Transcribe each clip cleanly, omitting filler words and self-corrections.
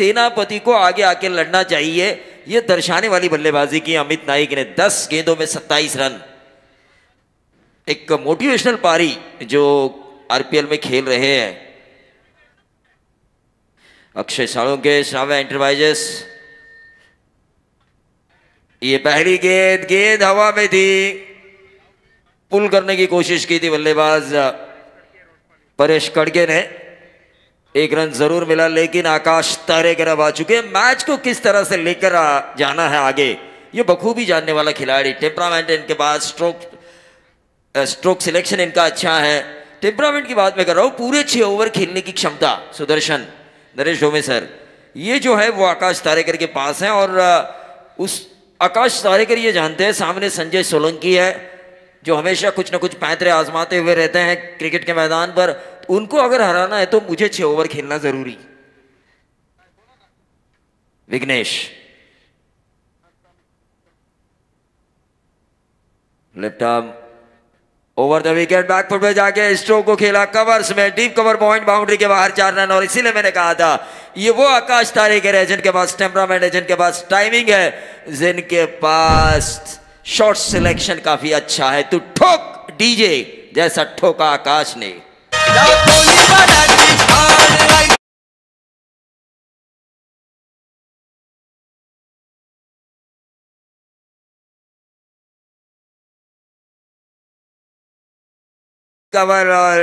सेनापति को आगे आके लड़ना चाहिए। ये दर्शाने वाली बल्लेबाजी की अमित नाइक ने। 10 गेंदों में 27 रन। एक मोटिवेशनल पारी जो आरपीएल में खेल रहे हैं अक्षय साळुंके, श्राव्या एंटरप्राइजेस। ये पहली गेंद हवा में थी, पुल करने की कोशिश की थी बल्लेबाज परेश कड़गे ने। 1 रन जरूर मिला, लेकिन आकाश तारेकर अब आ चुके हैं। मैच को किस तरह से लेकर जाना है आगे, ये बखूबी जानने वाला खिलाड़ी। टेम्परामेंट इनके पास, स्ट्रोक सिलेक्शन इनका अच्छा है। टेम्परामेंट की बात मैं कर रहा हूं, पूरे 6 ओवर खेलने की क्षमता सुदर्शन नरेश ढोमे सर, ये जो है वो आकाश तारेकर के पास है। और उस आकाश तारेकर ये जानते हैं सामने संजय सोलंकी है जो हमेशा कुछ ना कुछ पैंतरे आजमाते हुए रहते हैं क्रिकेट के मैदान पर। उनको अगर हराना है तो मुझे 6 ओवर खेलना जरूरी। Vighnesh left arm over the wicket, back foot पे जाके स्ट्रोक को खेला कवर्स में, डीप कवर पॉइंट, बाउंड्री के बाहर 4 रन। और इसीलिए मैंने कहा था ये वो आकाश तारेकर है जिनके पास टेम्परामेंट है, जिनके पास टाइमिंग है, जिनके पास शॉट सिलेक्शन काफी अच्छा है। तू ठोक डीजे जैसा ठोका आकाश ने। कवर और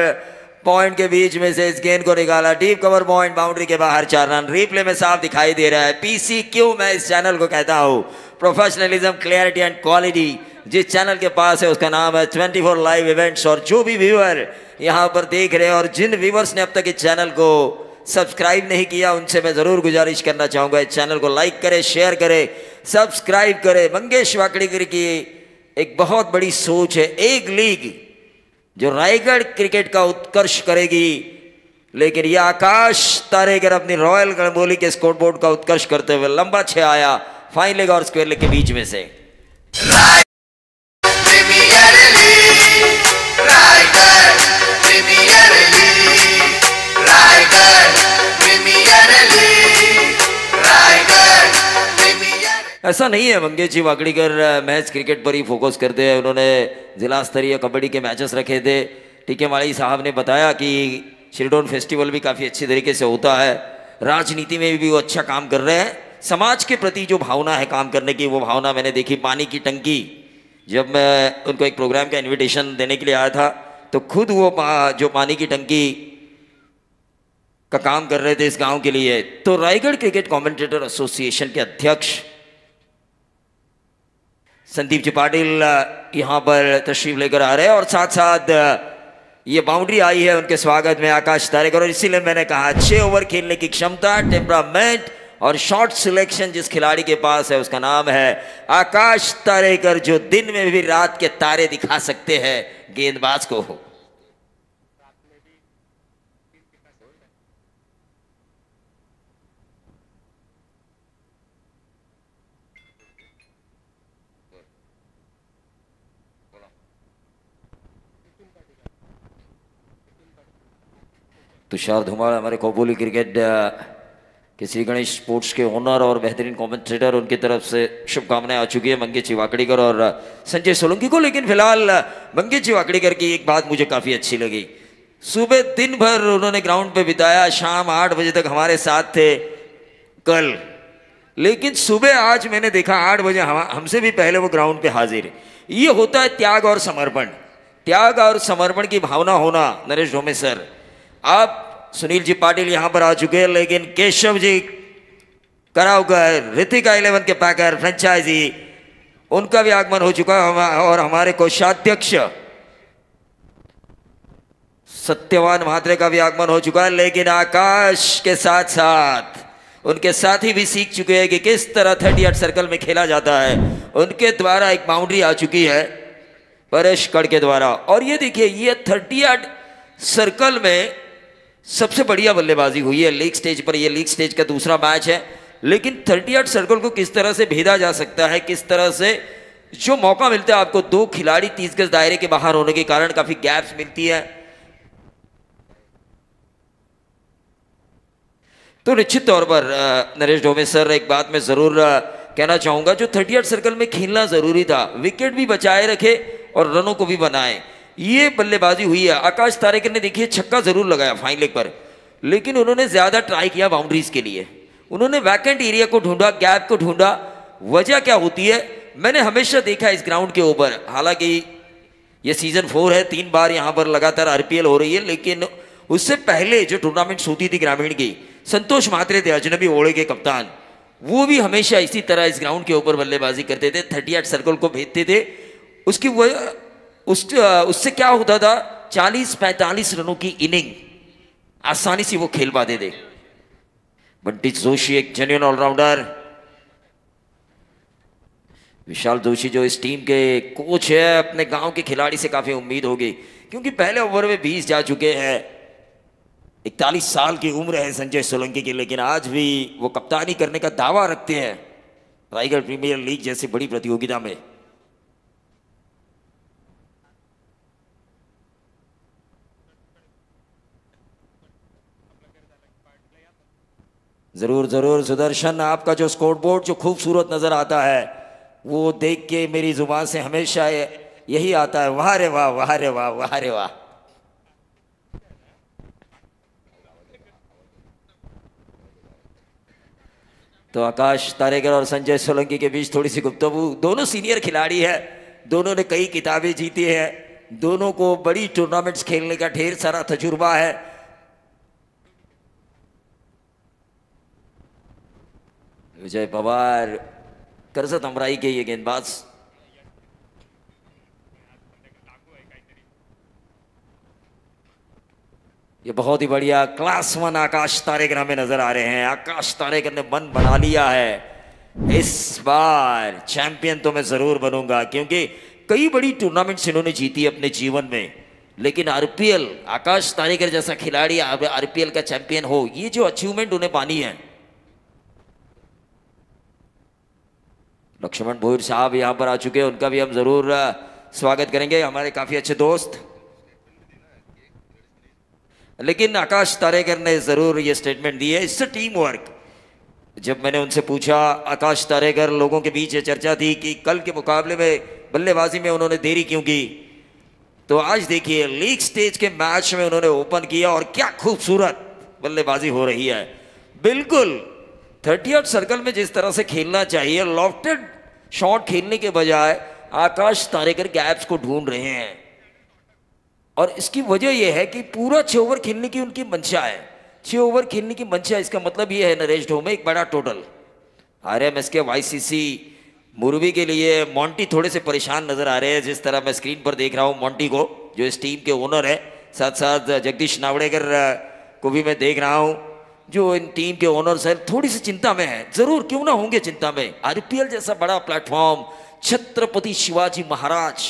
पॉइंट के बीच में से इस गेंद को निकाला, डीप कवर पॉइंट, बाउंड्री के बाहर 4 रन। रिप्ले में साफ दिखाई दे रहा है। पीसीक्यू मैं इस चैनल को कहता हूं, प्रोफेशनलिज्म, क्लैरिटी एंड क्वालिटी। जिस चैनल के पास है उसका नाम है 24 लाइव इवेंट्स। और जो भी व्यूअर यहां पर देख रहे हैं और जिन व्यूअर्स ने अब तक इस चैनल को सब्सक्राइब नहीं किया, उनसे मैं जरूर गुजारिश करना चाहूंगा इस चैनल को लाइक करें, शेयर करें, सब्सक्राइब करें। मंगेश वाकड़ीकर की एक बहुत बड़ी सोच है, एक लीग जो रायगढ़ क्रिकेट का उत्कर्ष करेगी। लेकिन यह आकाश तारेकर अपनी रॉयल गढ़बोली के स्कोरबोर्ड का उत्कर्ष करते हुए लंबा 6 आया फाइन लेग और स्क्वायर लेग के बीच में से। ऐसा नहीं है, मंगेश जी वाकड़ीकर मैच क्रिकेट पर ही फोकस करते हैं। उन्होंने जिला स्तरीय कबड्डी के मैचेस रखे थे। टीके माली साहब ने बताया कि शिरडोन फेस्टिवल भी काफ़ी अच्छी तरीके से होता है। राजनीति में भी वो अच्छा काम कर रहे हैं। समाज के प्रति जो भावना है काम करने की, वो भावना मैंने देखी। पानी की टंकी, जब मैं उनको एक प्रोग्राम का इन्विटेशन देने के लिए आया था तो खुद वो जो पानी की टंकी का काम कर रहे थे इस गाँव के लिए। तो रायगढ़ क्रिकेट कॉमेंटेटर एसोसिएशन के अध्यक्ष संदीप जी पाटिल यहाँ पर तशरीफ लेकर आ रहे हैं और साथ साथ ये बाउंड्री आई है उनके स्वागत में आकाश तारेकर। और इसीलिए मैंने कहा 6 ओवर खेलने की क्षमता, टेम्परामेंट और शॉट सिलेक्शन जिस खिलाड़ी के पास है उसका नाम है आकाश तारेकर, जो दिन में भी रात के तारे दिखा सकते हैं गेंदबाज को। तुषार धुमाल हमारे खोपोली क्रिकेट के श्री गणेश स्पोर्ट्स के ओनर और बेहतरीन कमेंटेटर, उनकी तरफ से शुभकामनाएं आ चुकी है मंगेश जी वाकड़ीकर और संजय सोलंकी को। लेकिन फिलहाल मंगेश जी वाकड़ीकर की एक बात मुझे काफ़ी अच्छी लगी। सुबह दिन भर उन्होंने ग्राउंड पे बिताया, शाम 8 बजे तक हमारे साथ थे कल। लेकिन सुबह आज मैंने देखा 8 बजे हमसे भी पहले वो ग्राउंड पे हाजिर। ये होता है त्याग और समर्पण। त्याग और समर्पण की भावना होना। नरेश ढोमे सर, आप सुनील जी पाटिल यहां पर आ चुके हैं, लेकिन केशव जी करावकर, ऋतिका 11 के पैकर फ्रेंचाइजी, उनका भी आगमन हो चुका है। और हमारे कोषाध्यक्ष सत्यवान म्हात्रे का भी आगमन हो चुका है। लेकिन आकाश के साथ साथ उनके साथी भी सीख चुके हैं कि किस तरह 38 सर्कल में खेला जाता है। उनके द्वारा एक बाउंड्री आ चुकी है परेश कड़ के द्वारा। और ये देखिए, ये 38 सर्कल में सबसे बढ़िया बल्लेबाजी हुई है लीग स्टेज पर। ये लीग स्टेज का दूसरा मैच है, लेकिन 38 सर्कल को किस तरह से भेदा जा सकता है, किस तरह से जो मौका मिलता है आपको 2 खिलाड़ी 30 गज दायरे के बाहर होने के कारण काफी गैप्स मिलती है। तो निश्चित तौर पर नरेश ढोमे सर, एक बात मैं ज़रूर कहना चाहूँगा, जो 38 सर्कल में खेलना ज़रूरी था, विकेट भी बचाए रखे और रनों को भी बनाए, ये बल्लेबाजी हुई है। आकाश तारेकर ने देखिए छक्का ज़रूर लगाया फाइन लेग पर, लेकिन उन्होंने ज़्यादा ट्राई किया बाउंड्रीज के लिए, उन्होंने वैकेंट एरिया को ढूंढा, गैप को ढूंढा। वजह क्या होती है, मैंने हमेशा देखा इस ग्राउंड के ऊपर, हालांकि ये सीजन 4 है, 3 बार यहाँ पर लगातार आरपीएल हो रही है, लेकिन उससे पहले जो टूर्नामेंट्स होती थी ग्रामीण की, संतोष म्हात्रे थे अजनबी ओड़े के कप्तान, वो भी हमेशा इसी तरह इस ग्राउंड के ऊपर बल्लेबाजी करते थे, 38 सर्कल को भेजते थे। उसकी उससे क्या होता था, 40-45 रनों की इनिंग आसानी से वो खेल पाते थे। बंटी जोशी एक जेन्युइन ऑलराउंडर, विशाल जोशी जो इस टीम के कोच है, अपने गांव के खिलाड़ी से काफी उम्मीद होगी, क्योंकि पहले ओवर में 20 जा चुके हैं। 41 साल की उम्र है संजय सोलंकी की, लेकिन आज भी वो कप्तानी करने का दावा रखते हैं रायगढ़ प्रीमियर लीग जैसी बड़ी प्रतियोगिता में। जरूर जरूर सुदर्शन, आपका जो स्कोर बोर्ड जो खूबसूरत नजर आता है, वो देख के मेरी जुबान से हमेशा यही आता है, वाह रे वाह, वाह रे वाह, वाह रे वाह। तो आकाश तारेकर और संजय सोलंकी के बीच थोड़ी सी गुफ्तगू। दोनों सीनियर खिलाड़ी है, दोनों ने कई किताबें जीती है, दोनों को बड़ी टूर्नामेंट्स खेलने का ढेर सारा तजुर्बा है। विजय पवार, करजत अमराई के ये गेंदबाज, ये बहुत ही बढ़िया क्लास 1 आकाश तारेकर हमें नजर आ रहे हैं। आकाश तारेकर ने मन बना लिया है, इस बार चैंपियन तो मैं जरूर बनूंगा, क्योंकि कई बड़ी टूर्नामेंट्स इन्होंने जीती अपने जीवन में, लेकिन आरपीएल, आकाश तारेकर जैसा खिलाड़ी आरपीएल का चैंपियन हो, ये जो अचीवमेंट उन्हें पानी है। लक्ष्मण भोईर साहब यहाँ पर आ चुके हैं, उनका भी हम जरूर स्वागत करेंगे, हमारे काफी अच्छे दोस्त। लेकिन आकाश तारेकर ने जरूर ये स्टेटमेंट दी है, इससे टीम वर्क। जब मैंने उनसे पूछा, आकाश तारेकर, लोगों के बीच ये चर्चा थी कि कल के मुकाबले में बल्लेबाजी में उन्होंने देरी क्यों की, तो आज देखिए लीग स्टेज के मैच में उन्होंने ओपन किया और क्या खूबसूरत बल्लेबाजी हो रही है। बिल्कुल 38 सर्कल में जिस तरह से खेलना चाहिए, लॉफ्टेड शॉट खेलने के बजाय आकाश तारेकर गैप्स को ढूंढ रहे हैं, और इसकी वजह यह है कि पूरा 6 ओवर खेलने की उनकी मंशा है। 6 ओवर खेलने की मंशा, इसका मतलब यह है नरेश ढोमे एक बड़ा टोटल। आरएमएस के वाईसीसी मुरवी के लिए मॉन्टी थोड़े से परेशान नजर आ रहे हैं, जिस तरह मैं स्क्रीन पर देख रहा हूं मॉन्टी को, जो इस टीम के ओनर है, साथ साथ जगदीश नावड़ेकर को भी मैं देख रहा हूं, जो इन टीम के ओनर्स है, थोड़ी सी चिंता में है। जरूर, क्यों ना होंगे चिंता में, आरपीएल जैसा बड़ा प्लेटफॉर्म, छत्रपति शिवाजी महाराज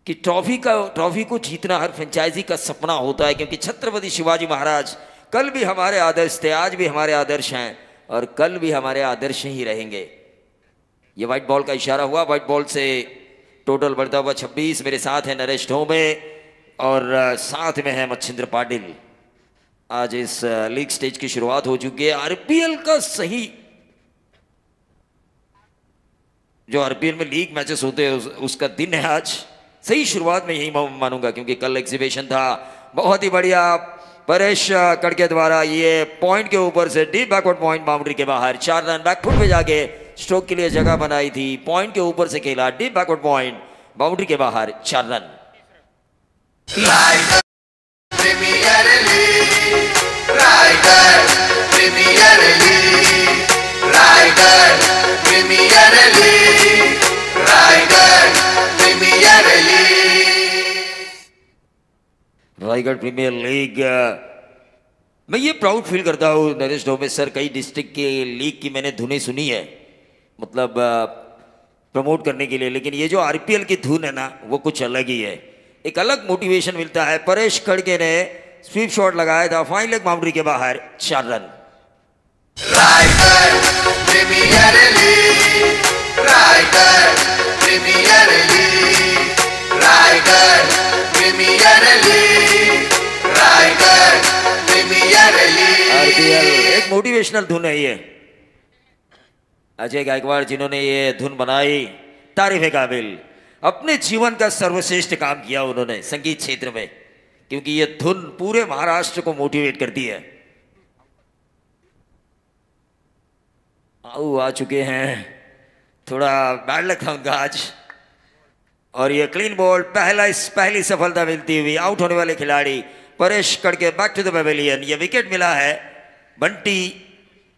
कि ट्रॉफी को जीतना हर फ्रेंचाइजी का सपना होता है, क्योंकि छत्रपति शिवाजी महाराज कल भी हमारे आदर्श थे, आज भी हमारे आदर्श हैं और कल भी हमारे आदर्श ही रहेंगे। ये व्हाइट बॉल का इशारा हुआ, व्हाइट बॉल से टोटल बढ़ता हुआ 26। मेरे साथ है नरेश ढोमे और साथ में है मच्छिंद्र पाटिल। आज इस लीग स्टेज की शुरुआत हो चुकी है। आरपीएल का सही, जो आरपीएल में लीग मैचेस होते हैं उसका दिन है आज, सही शुरुआत में यही मानूंगा, क्योंकि कल एग्जीबिशन था। बहुत ही बढ़िया परेश कड़के द्वारा ये पॉइंट के ऊपर से डीप बैकवर्ड पॉइंट, बाउंड्री के बाहर 4 रन, बैकफुट पे जाके स्ट्रोक के लिए जगह बनाई थी, पॉइंट के ऊपर से खेला, डीप बैकवर्ड पॉइंट, बाउंड्री के बाहर 4 रन। रायगढ़ प्रीमियर लीग, मैं ये प्राउड फील करता हूँ नरेश ढोमे सर, कई डिस्ट्रिक्ट के लीग की मैंने धुनें सुनी है, मतलब प्रमोट करने के लिए, लेकिन ये जो आरपीएल की धुन है ना, वो कुछ अलग ही है, एक अलग मोटिवेशन मिलता है। परेश खड़गे ने स्वीप शॉट लगाया था, फाइन लेग बाउंड्री के बाहर 4 run. Raigarh premier league, Raigarh premier league, Raigarh premier league, Raigarh premier league. Motivational धुन है ये। अजय गायकवाड़ जिन्होंने ये धुन बनाई, तारीफ काबिल। अपने जीवन का सर्वश्रेष्ठ काम किया उन्होंने संगीत क्षेत्र में, क्योंकि ये धुन पूरे महाराष्ट्र को मोटिवेट करती है। आओ आ चुके हैं, थोड़ा बैड लक था उनका आज, और ये क्लीन बोल्ड पहली सफलता मिलती हुई। आउट होने वाले खिलाड़ी परेश कड़के बैक टू द पेविलियन। ये विकेट मिला है बंटी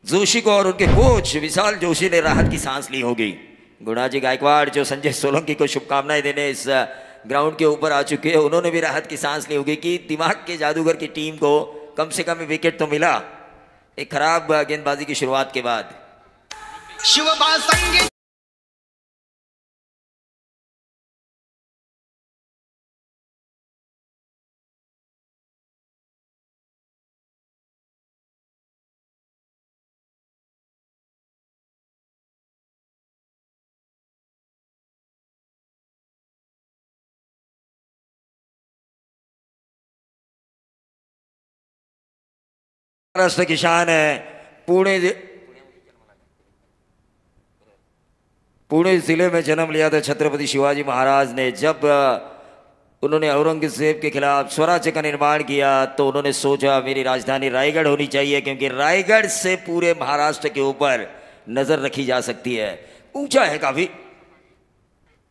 जोशी को और उनके कोच विशाल जोशी ने राहत की सांस ली होगी। गुणाजी गायकवाड़ जो संजय सोलंकी को शुभकामनाएं देने इस ग्राउंड के ऊपर आ चुके हैं, उन्होंने भी राहत की सांस ली होगी कि दिमाग के जादूगर की टीम को कम से कम विकेट तो मिला एक खराब गेंदबाजी की शुरुआत के बाद। महाराष्ट्र की शान है। पुणे जिले में जन्म लिया था छत्रपति शिवाजी महाराज ने। जब उन्होंने औरंगजेब के खिलाफ स्वराज्य का निर्माण किया तो उन्होंने सोचा मेरी राजधानी रायगढ़ होनी चाहिए, क्योंकि रायगढ़ से पूरे महाराष्ट्र के ऊपर नजर रखी जा सकती है। ऊंचा है काफी।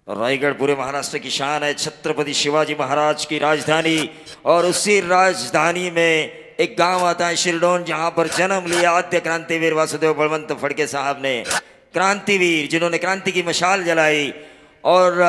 रायगढ़ पूरे महाराष्ट्र की शान है, छत्रपति शिवाजी महाराज की राजधानी। और उसी राजधानी में एक गांव आता है शिरडोन, जहां पर जन्म लिया आद्य क्रांतिवीर वासुदेव बलवंत फड़के साहब ने। क्रांतिवीर जिन्होंने क्रांति की मशाल जलाई। और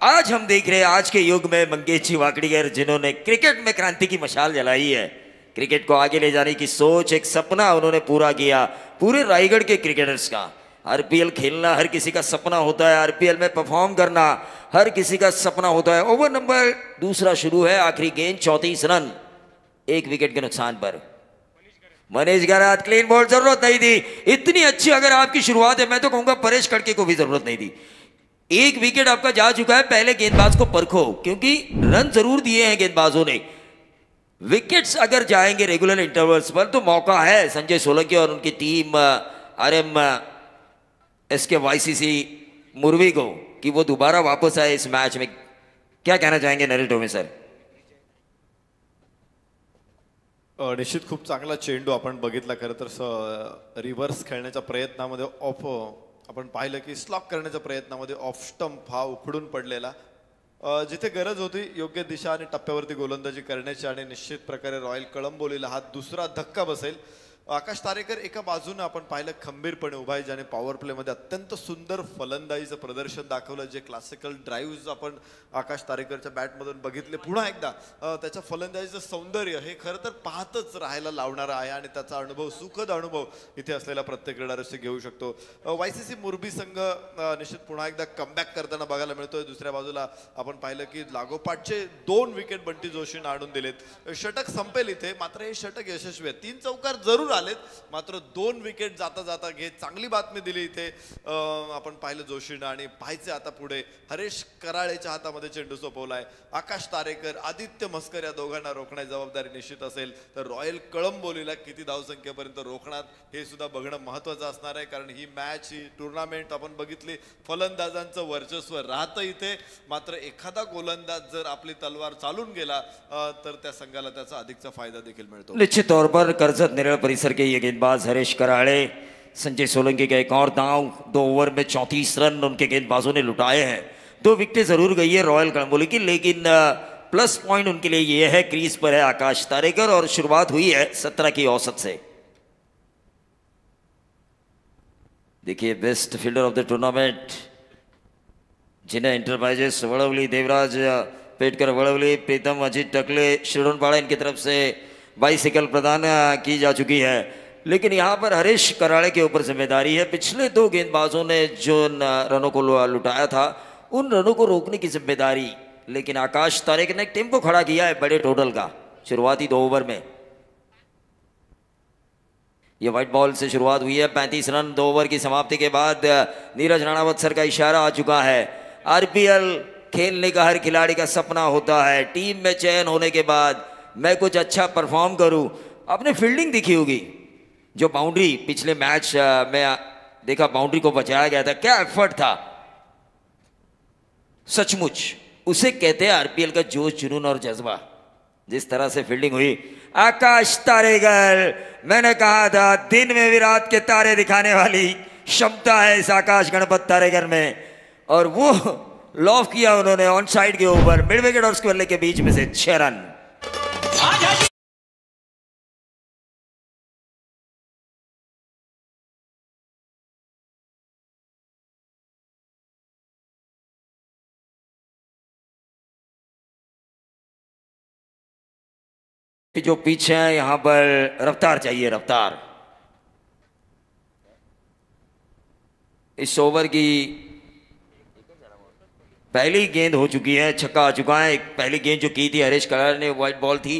आज हम देख रहे हैं आज के युग में मंगेश जी वाकड़ीकर जिन्होंने क्रिकेट में क्रांति की मशाल जलाई है। क्रिकेट को आगे ले जाने की सोच, एक सपना उन्होंने पूरा किया पूरे रायगढ़ के क्रिकेटर्स का। आरपीएल खेलना हर किसी का सपना होता है, आरपीएल में परफॉर्म करना हर किसी का सपना होता है। ओवर नंबर दूसरा शुरू है, आखिरी गेंद 34 रन 1 विकेट के नुकसान पर। मनीष गरात क्लीन बॉल, जरूरत नहीं थी इतनी अच्छी। अगर आपकी शुरुआत है, मैं तो कहूंगा परेश कड़के को भी जरूरत नहीं थी। 1 विकेट आपका जा चुका है, पहले गेंदबाज को परखो, क्योंकि रन जरूर दिए हैं गेंदबाजों ने। विकेट्स अगर जाएंगे रेगुलर इंटरवल्स पर तो मौका है संजय सोलंकी और उनकी टीम आरएम एसके वाईसीसी मुरवी को कि वो दोबारा वापस आए इस मैच में। क्या कहना चाहेंगे नरेटो में सर? निश्चित खूप चांगला चेंडू आपण बघितला। खरं तर रिव्हर्स खेळण्याच्या प्रयत्नामध्ये आपण पाहिलं की स्लॉक करण्याच्या प्रयत्नामध्ये ऑफ स्टंप हा उखडून पडलेला, जिथे गरज होती योग्य दिशा आणि टप्प्यावरती गोलंदाजी करण्याची। आणि निश्चित प्रकारे रॉयल कळंबोलीला हा दुसरा धक्का बसेल। आकाश तारेकर एका बाजूने आपण पाहिलं खंबीरपणे उभा आहे, ज्याने पॉवर प्ले मध्ये अत्यंत सुंदर फलंदाजीचं प्रदर्शन दाखवलं। जे क्लासिकल ड्राईव्हज आपण आकाश तारेकरच्या बॅटमधून बघितले, पुन्हा एकदा त्याच्या फलंदाजीचं सौंदर्य हे खरं तर पाहतच राहायला लावणारा आहे आणि त्याचा अनुभव, सुखद अनुभव इथे असलेला प्रत्येक क्रीडारसिक घेऊ शकतो। वायसीसी मुरबी संघ निश्चित पुन्हा एकदा कमबॅक करताना बघायला मिळतोय। दुसऱ्या बाजूला आपण पाहिलं की लागोपाठचे 2 विकेट बंटी जोशीने आणून दिलेत। षटक संपेल इथे, मात्र हे षटक यशस्वी आहे। 3 चौकार जरूर आलेत, मात्र 2 विकेट जाता जाता घेत चांगली बातमी दिली इथे आपण पाहिलं जोशीने। आणि पाहायचे आता पुढे हरेश कराळेच्या हातामध्ये चेंडू सोपवलाय। आकाश तारेकर, आदित्य म्हस्कर या दोघांना रोखण्याची जबाबदारी निश्चित असेल। तर रॉयल कळंबोलीला किती धावसंख्येपर्यंत रोखणार हे सुद्धा बघणं महत्त्वाचं असणार आहे, कारण ही मॅच, ही टुर्नामेंट आपण बघितली फलंदाजांचं वर्चस्व राहतं इथे। मात्र एखादा गोलंदाज जर आपली तलवार चालून गेला तर त्या संघाला त्याचा अधिकचा फायदा देखील मिळतो। निश्चित तौर पर कर्जत नेरळ परिसर के ये गेंदबाज हरेश कराळे, संजय सोलंकी का एक और दांव। 2 ओवर में 34 रन उनके गेंदबाजों ने लुटाए हैं। 2 विकेटें जरूर गई है रॉयल कळंबोली की, लेकिन प्लस पॉइंट उनके लिए ये है क्रीज पर है आकाश तारेकर और शुरुआत हुई है 17 की औसत से। देखिए best fielder of the tournament जिन्हें एंटरप्राइजेस वड़वली, देवराज पेटकर वड़वली, प्रीतम अजीत टकले, शिरोनपाड़ा इनकी तरफ से बाइसिकल प्रदान की जा चुकी है। लेकिन यहाँ पर हरीश कराळे के ऊपर जिम्मेदारी है। पिछले 2 गेंदबाजों ने जो रनों को लुटाया था उन रनों को रोकने की जिम्मेदारी, लेकिन आकाश तारेकर ने एक टेम्पो खड़ा किया है बड़े टोटल का शुरुआती 2 ओवर में। ये व्हाइट बॉल से शुरुआत हुई है, 35 रन 2 ओवर की समाप्ति के बाद। नीरज राणावत सर का इशारा आ चुका है। आरपीएल खेलने का हर खिलाड़ी का सपना होता है, टीम में चयन होने के बाद मैं कुछ अच्छा परफॉर्म करूं। आपने फील्डिंग दिखी होगी, जो बाउंड्री पिछले मैच में देखा, बाउंड्री को बचाया गया था, क्या एफर्ट था सचमुच। उसे कहते हैं आरपीएल का जोश, जुनून और जज्बा। जिस तरह से फील्डिंग हुई, आकाश तारेगर, मैंने कहा था दिन में भी रात के तारे दिखाने वाली क्षमता है इस आकाश गणपत तारेगर में, और वो लॉफ किया उन्होंने ऑन साइड के ऊपर, मिड विकेट और स्क्वेयर लेग के बीच में से 6 रन। जो पीछे है यहां पर रफ्तार चाहिए, रफ्तार। इस ओवर की पहली गेंद हो चुकी है, छक्का आ चुका है। एक पहली गेंद जो की थी हरीश कलार ने, व्हाइट बॉल थी,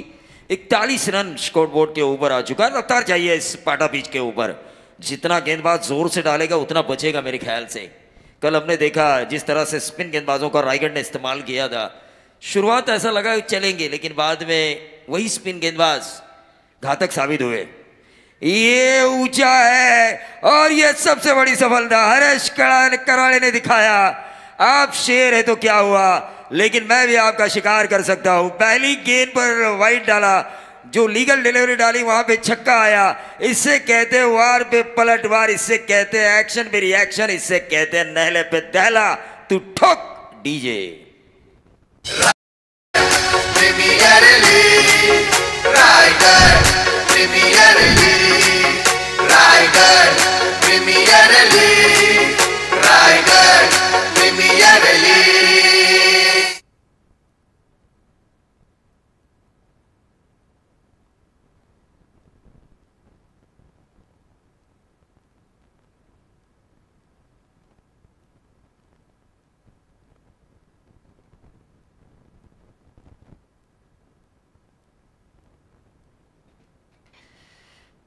41 रन स्कोर बोर्ड के ऊपर आ चुका है। रफ्तार चाहिए इस पाटा पिच के ऊपर, जितना गेंदबाज जोर से डालेगा उतना बचेगा मेरे ख्याल से। कल हमने देखा जिस तरह से स्पिन गेंदबाजों का रायगढ़ ने इस्तेमाल किया था, शुरुआत ऐसा लगा चलेंगे, लेकिन बाद में वही स्पिन गेंदबाज घातक साबित हुए। ये ऊंचा है और ये सबसे बड़ी सफलता हरीश कराड़े ने दिखाया। आप शेर है तो क्या हुआ, लेकिन मैं भी आपका शिकार कर सकता हूं। पहली गेंद पर वाइड डाला, जो लीगल डिलीवरी डाली वहां पे छक्का आया। इससे कहते हैं वार पे पलटवार, इससे कहते हैं एक्शन पे रिएक्शन, इससे कहते हैं नहले पे दहला, तू ठोक DJ. Premier league Raigarh, premier league Raigarh, premier league Raigarh, premier league.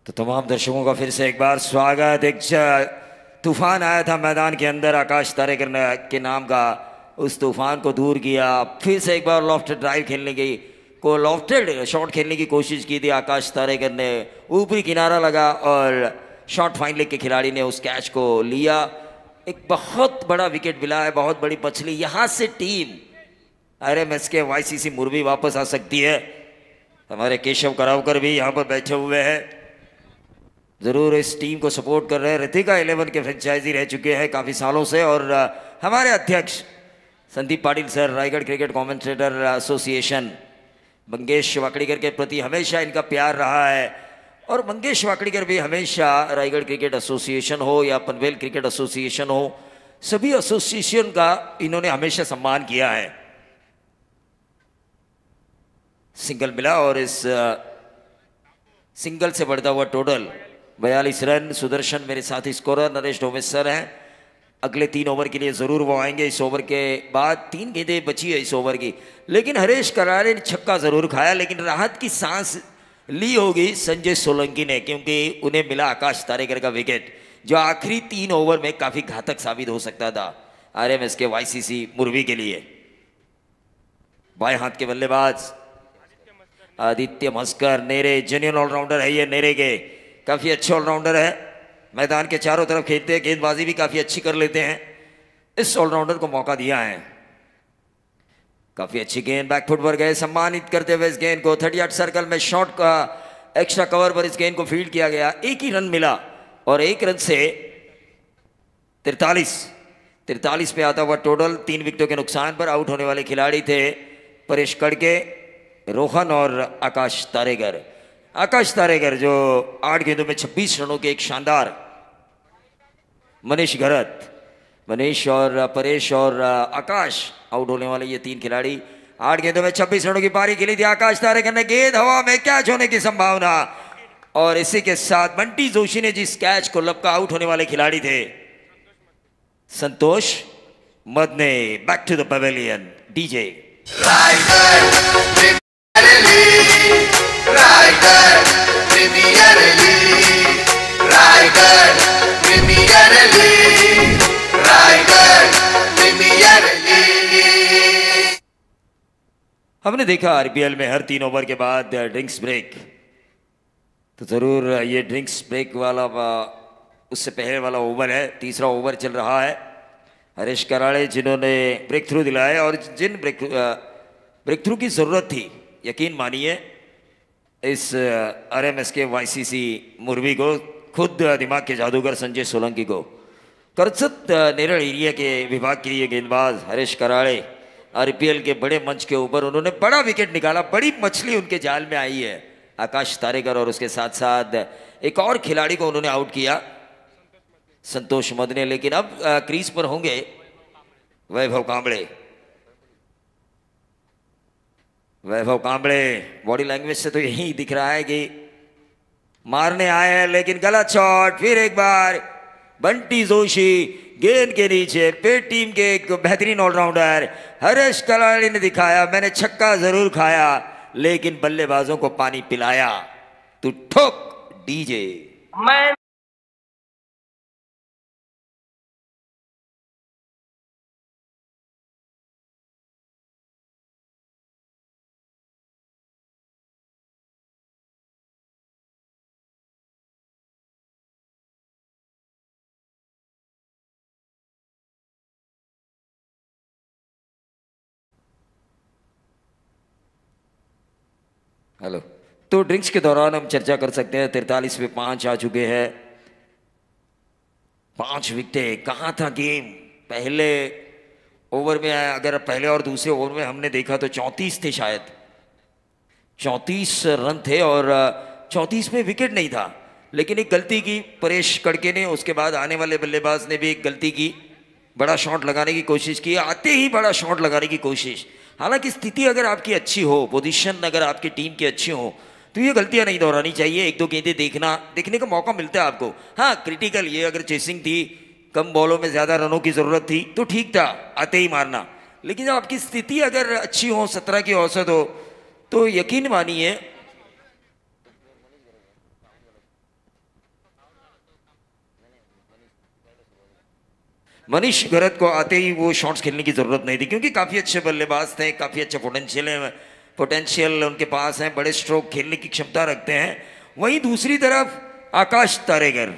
तो तमाम दर्शकों का फिर से एक बार स्वागत। एक तूफान आया था मैदान के अंदर आकाश तारेकर के नाम का, उस तूफान को दूर किया। फिर से एक बार लॉफ्टेड ड्राइव खेलने की लॉफ्टेड शॉट खेलने की कोशिश की थी आकाश तारेकर ने, ऊपरी किनारा लगा और शॉट फाइन लेग के खिलाड़ी ने उस कैच को लिया। एक बहुत बड़ा विकेट मिला है, बहुत बड़ी पछली। यहाँ से टीम आरएमएस के वाईसीसी मुरबी वापस आ सकती है। हमारे केशव करावकर भी यहाँ पर बैठे हुए हैं, ज़रूर इस टीम को सपोर्ट कर रहे हैं। ऋतिका 11 के फ्रेंचाइजी रह चुके हैं काफ़ी सालों से, और हमारे अध्यक्ष Sandeep Patil sir, Raigarh cricket commentator association, Mangesh Wakdikar के प्रति हमेशा इनका प्यार रहा है। और मंगेश वाकड़ीकर भी हमेशा रायगढ़ क्रिकेट एसोसिएशन हो या पनवेल क्रिकेट एसोसिएशन हो, सभी एसोसिएशन का इन्होंने हमेशा सम्मान किया है। सिंगल मिला और इस सिंगल से बढ़ता हुआ टोटल 42 रन। सुदर्शन मेरे साथी स्कोरर, नरेश डोमेश सर हैं। अगले 3 ओवर के लिए ज़रूर वो आएंगे। इस ओवर के बाद 3 गेंदें बची है इस ओवर की, लेकिन हरीश कराड़े ने छक्का ज़रूर खाया, लेकिन राहत की सांस ली होगी संजय सोलंकी ने, क्योंकि उन्हें मिला आकाश तारेकर का विकेट, जो आखिरी 3 ओवर में काफ़ी घातक साबित हो सकता था आरएमएस के वाईसीसी मुरबी के लिए। बाएं हाथ के बल्लेबाज आदित्य मस्कर, नेरे जेन्युइन ऑलराउंडर है ये, नेरे के काफ़ी अच्छे ऑलराउंडर है, मैदान के चारों तरफ खेलते हैं, गेंदबाजी भी काफ़ी अच्छी कर लेते हैं। इस ऑलराउंडर को मौका दिया है। काफ़ी अच्छी गेंद बैकफुट पर गए, सम्मानित करते हुए इस गेंद को 38 सर्कल में शॉट का एक्स्ट्रा कवर पर इस गेंद को फील्ड किया गया। एक ही रन मिला और 1 रन से 43 पे आता हुआ टोटल। 3 विकेटों के नुकसान पर आउट होने वाले खिलाड़ी थे परेश कड़के, रोहन और आकाश तारेगर। आकाश तारेगर जो 8 गेंदों में 26 रनों के एक शानदार, मनीष घरत, मनीष और परेश और आकाश आउट होने वाले ये 3 खिलाड़ी। 8 गेंदों में 26 रनों की पारी खेली थी आकाश तारेकर ने। गेंद हवा में कैच होने की संभावना, और इसी के साथ बंटी जोशी ने जिस कैच को लपका, आउट होने वाले खिलाड़ी थे Santosh Madane. Back to the pavilion DJ. Raigad premier league, Raigarh premier league, Raigarh premier league. हमने देखा आरपीएल में हर 3 ओवर के बाद ड्रिंक्स ब्रेक तो ज़रूर ये ड्रिंक्स ब्रेक वाला उससे पहले वाला ओवर है, तीसरा ओवर चल रहा है। हरीश कराड़े जिन्होंने ब्रेक थ्रू दिलाया और जिन ब्रेक थ्रू की ज़रूरत थी, यकीन मानिए इस RMS के YCC मुरवी को, खुद दिमाग के जादूगर संजय सोलंकी को, करसत नेरल एरिया के विभाग के लिए गेंदबाज हरीश कराड़े IPL के बड़े मंच के ऊपर उन्होंने बड़ा विकेट निकाला। बड़ी मछली उनके जाल में आई है आकाश तारेकर, और उसके साथ साथ एक और खिलाड़ी को उन्होंने आउट किया, संतोष मदने। लेकिन अब क्रीज पर होंगे वैभव कांबळे। वैभव कांबळे बॉडी लैंग्वेज से तो यही दिख रहा है कि मारने आए हैं, लेकिन गलत शॉट। फिर एक बार बंटी जोशी गेंद के नीचे पे टीम के एक बेहतरीन ऑलराउंडर हरीश कराड़े ने दिखाया, मैंने छक्का जरूर खाया लेकिन बल्लेबाजों को पानी पिलाया। तू ठोक डीजे। मैं हेलो। तो ड्रिंक्स के दौरान हम चर्चा कर सकते हैं 43 पे 5 आ चुके हैं, 5 विकेटें। कहाँ था गेम? पहले ओवर में आया, अगर पहले और दूसरे ओवर में हमने देखा तो 34 थे, शायद 34 रन थे और 34 में विकेट नहीं था। लेकिन एक गलती की परेश कड़के ने, उसके बाद आने वाले बल्लेबाज ने भी एक गलती की, बड़ा शॉट लगाने की कोशिश की, आते ही बड़ा शॉट लगाने की कोशिश। हालांकि स्थिति अगर आपकी अच्छी हो, पोजीशन अगर आपकी टीम की अच्छी हो, तो ये गलतियां नहीं दोहरानी चाहिए। एक दो गेंदें देखने का मौका मिलता है आपको। हाँ, क्रिटिकल ये अगर चेसिंग थी, कम बॉलों में ज़्यादा रनों की ज़रूरत थी तो ठीक था, आते ही मारना। लेकिन जब आपकी स्थिति अगर अच्छी हो, 17 की औसत हो, तो यकीन मानिए मनीष भरत को आते ही वो शॉट्स खेलने की जरूरत नहीं थी, क्योंकि काफी अच्छे बल्लेबाज थे, काफी अच्छा पोटेंशियल उनके पास है, बड़े स्ट्रोक खेलने की क्षमता रखते हैं। वहीं दूसरी तरफ आकाश तारेकर,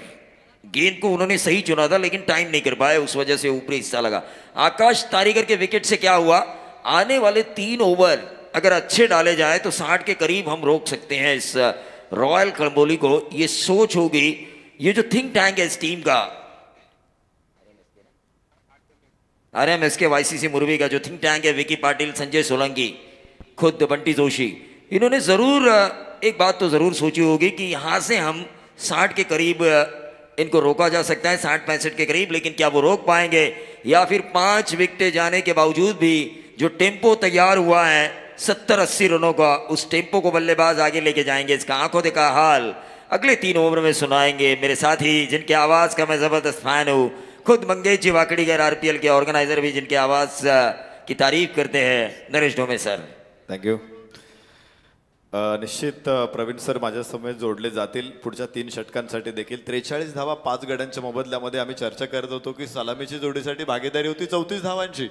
गेंद को उन्होंने सही चुना था लेकिन टाइम नहीं कर पाए, उस वजह से ऊपरी हिस्सा लगा। आकाश तारेकर के विकेट से क्या हुआ, आने वाले 3 ओवर अगर अच्छे डाले जाए तो 60 के करीब हम रोक सकते हैं इस रॉयल कलंबोली को। ये सोच होगी, ये जो थिंक टैंक है इस टीम का, RMS के YCC मुरवी का जो थिंक टैंक है, विकी पाटिल, संजय सोलंकी, खुद बंटी जोशी, इन्होंने ज़रूर एक बात तो ज़रूर सोची होगी कि यहाँ से हम 60 के करीब इनको रोका जा सकता है, 60-65 के करीब। लेकिन क्या वो रोक पाएंगे, या फिर 5 विकेटें जाने के बावजूद भी जो टेम्पो तैयार हुआ है 70-80 रनों का, उस टेम्पो को बल्लेबाज आगे लेके जाएंगे? इसका आंखों देखा हाल अगले 3 ओवर में सुनाएंगे मेरे साथी, जिनके आवाज़ का मैं ज़बरदस्त फैन हूँ, खुद मंगेश जी वाकड़ीकर, RPL के ऑर्गेनाइजर भी जिनके आवाज़ की तारीफ करते हैं, नरेश ढोमे सर। थँक्यू। निश्चित प्रवीण सर माझ्या समेत जोडले जातील पुढच्या 3 षटकांसाठी देखील। 43 धावा 5 गड्यांच्या मोबदल्यामध्ये आम्ही चर्चा करत होतो की सलामीची जोडीसाठी भागीदारी होती 34 धावांची,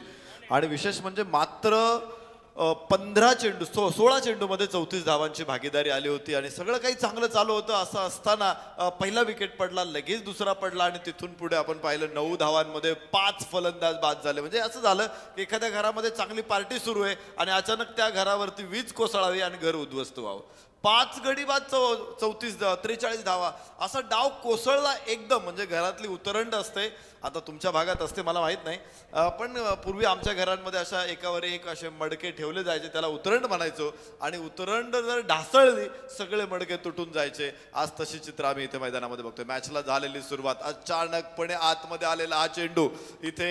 आणि विशेष म्हणजे मात्र 15 चेंडू 16 चेंडूमध्ये 34 धावांची भागीदारी आली होती आणि सगळं काही चांगलं चालू होतं। असं असताना पहिला विकेट पडला, लगेच दुसरा पडला आणि तिथून पुढे आपण पाहिलं 9 धावांमध्ये 5 फलंदाज बाद झाले। म्हणजे असं झालं की एखाद्या घरामध्ये चांगली पार्टी सुरू आहे आणि अचानक त्या घरावरती वीज कोसळावी आणि घर उद्ध्वस्त व्हावं। 5 गडी बाद 43 धावा, असा डाव कोसळला एकदम, म्हणजे घरातली उतरंड असते, आता तुमच्या भागात असते मला माहित नाही, पण पूर्वी आमच्या घरांमध्ये अशा एकावर एक असे मडके ठेवले जायचे, त्याला उतरंड म्हणायचो, आणि उतरंड जर ढासळली सगळे मडके तुटून जायचे। आज तशी चित्र आम्ही इथे मैदानामध्ये बघतोय। मॅचला झालेली सुरुवात, अचानकपणे आतमध्ये आलेला हा चेंडू, इथे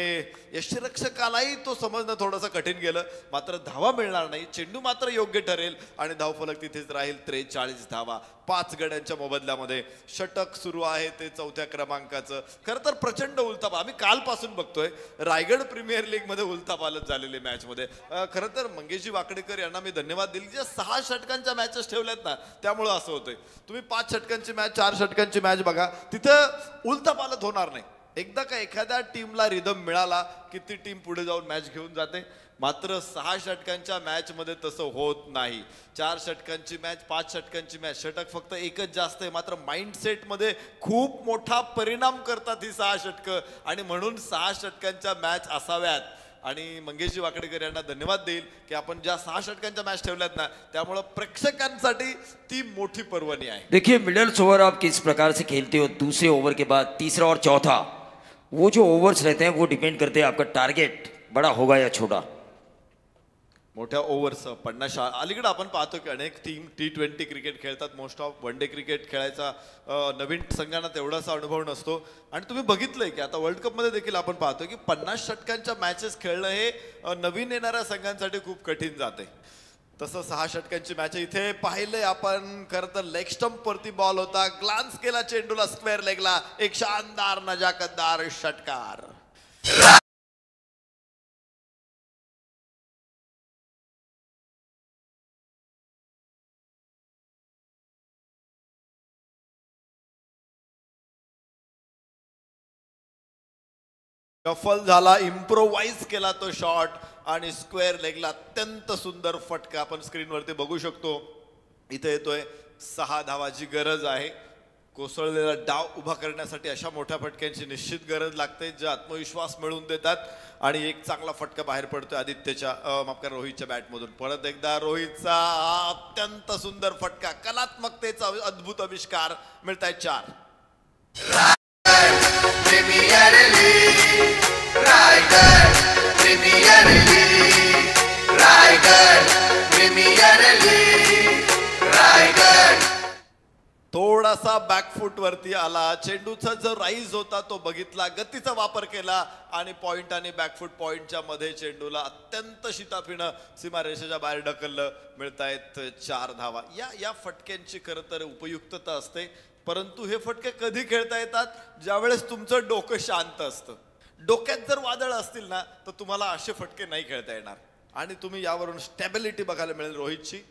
यष्टिरक्षकालाही तो समजणं थोडंसं कठीण गेलं, मात्र धावा मिळणार नाही, चेंडू मात्र योग्य ठरेल आणि धावफलक तिथेच राहील। 43 धावा 5 गड्यांच्या मोबदल्यामध्ये षटक सुरू आहे ते 4थ्या क्रमांकाचं। खरं तर प्रचंड उलथाप आम्ही कालपासून बघतोय, रायगड प्रीमियर लीग मध्ये उलथापालट झालेली मॅच मध्ये। खरं तर मंगेशजी वाकडेकर यांना मी धन्यवाद दिले, जे 6 षटकांच्या मॅचेस ठेवल्यात ना, त्यामुळे असं होतंय। तुम्ही 5 षटकांची मॅच, 4 षटकांची मॅच बघा, तिथं उलथापालट होणार नाही, एकदा का एखाद्या टीमला रिदम मिळाला की ती टीम पुढे जाऊन मॅच घेऊन जाते. मात्र 6 षटकांच्या मॅच मध्ये तसं होत नाही. 4 षटकांची मॅच, 5 षटकांची मॅच, षटक फक्त एकच जास्त आहे. मात्र माइंडसेट मध्ये खूप मोठा परिणाम करतात ही 6 षटकं आणि म्हणून 6 षटकांच्या मॅच असाव्यात. आणि मंगेशजी वाकडेकर यांना धन्यवाद देईल की आपण ज्या 6 षटकांच्या मॅच ठेवल्यात ना, त्यामुळे प्रेक्षकांसाठी ती मोठी पर्वणी आहे. देखिए मिडल ओवर आप किस प्रकार से खेलते हो, दूसरे ओवर के बाद तीसरा और चौथा, वो जो ओवर्स रहते हैं वो डिपेंड करते हैं आपका टारगेट बड़ा होगा या छोटा. मोठ्या ओव्हर्स 50 अलीकडे आपण पाहतो की अनेक टीम T20 क्रिकेट खेळतात. Most of one day cricket खेळायचा नवीन संघांना तेवढासा अनुभव नसतो. आणि तुम्ही बघितलंय की आता वर्ल्ड कप मध्ये देखील आपण पाहतो की 50 षटकांच्या मॅचेस खेळणं हे नवीन येणाऱ्या संघांसाठी खूप कठीण जाते. तसं 6 षटकांची मॅच इथे पाहिलंय आपण. खरं तर लेग स्टंप वरती बॉल होता, ग्लान्स केला चेंडूला स्क्वेअर लेगला, एक शानदार नजाकतदार षटकार. शफल झाला, इम्प्रोवाइज केला तो शॉट आणि स्क्वेअर लेगला अत्यंत सुंदर फटका आपण स्क्रीनवरती बघू शकतो. इथे येतोय 6 धावाची गरज आहे. कोसळलेला डाव उभा करण्यासाठी अशा मोठ्या फटक्यांची निश्चित गरज लागते, जे आत्मविश्वास मिळवून देतात. आणि एक चांगला फटका बाहेर पडतोय आदित्यच्या माफ करा रोहितच्या बॅटमधून. परत एकदा रोहितचा अत्यंत सुंदर फटका, कलात्मकतेचा अद्भुत आविष्कार. मिळताय 4. Premier league Raigad, premier league Raigad, premier league Raigad. थोडासा बॅकफूट वरती आला, चेंडूचा जो राईज होता तो बघितला, गतीचा वापर केला आणि पॉइंट आणि बॅकफूट पॉइंटच्या मध्ये चेंडूला अत्यंत शिताफीनं सीमारेषेच्या बाहेर ढकललं. मिळतायत 4 धावा. या फटक्यांची खरं तर उपयुक्तता असते, परंतु हे फटके कधी खेळता येतात, ज्यावेळेस तुमचं डोकं शांत असतं. डोक्यात जर वादळ असतील ना, तर तुम्हाला असे फटके नाही खेळता येणार. आणि तुम्ही यावरून स्टॅबिलिटी बघायला मिळेल रोहितची.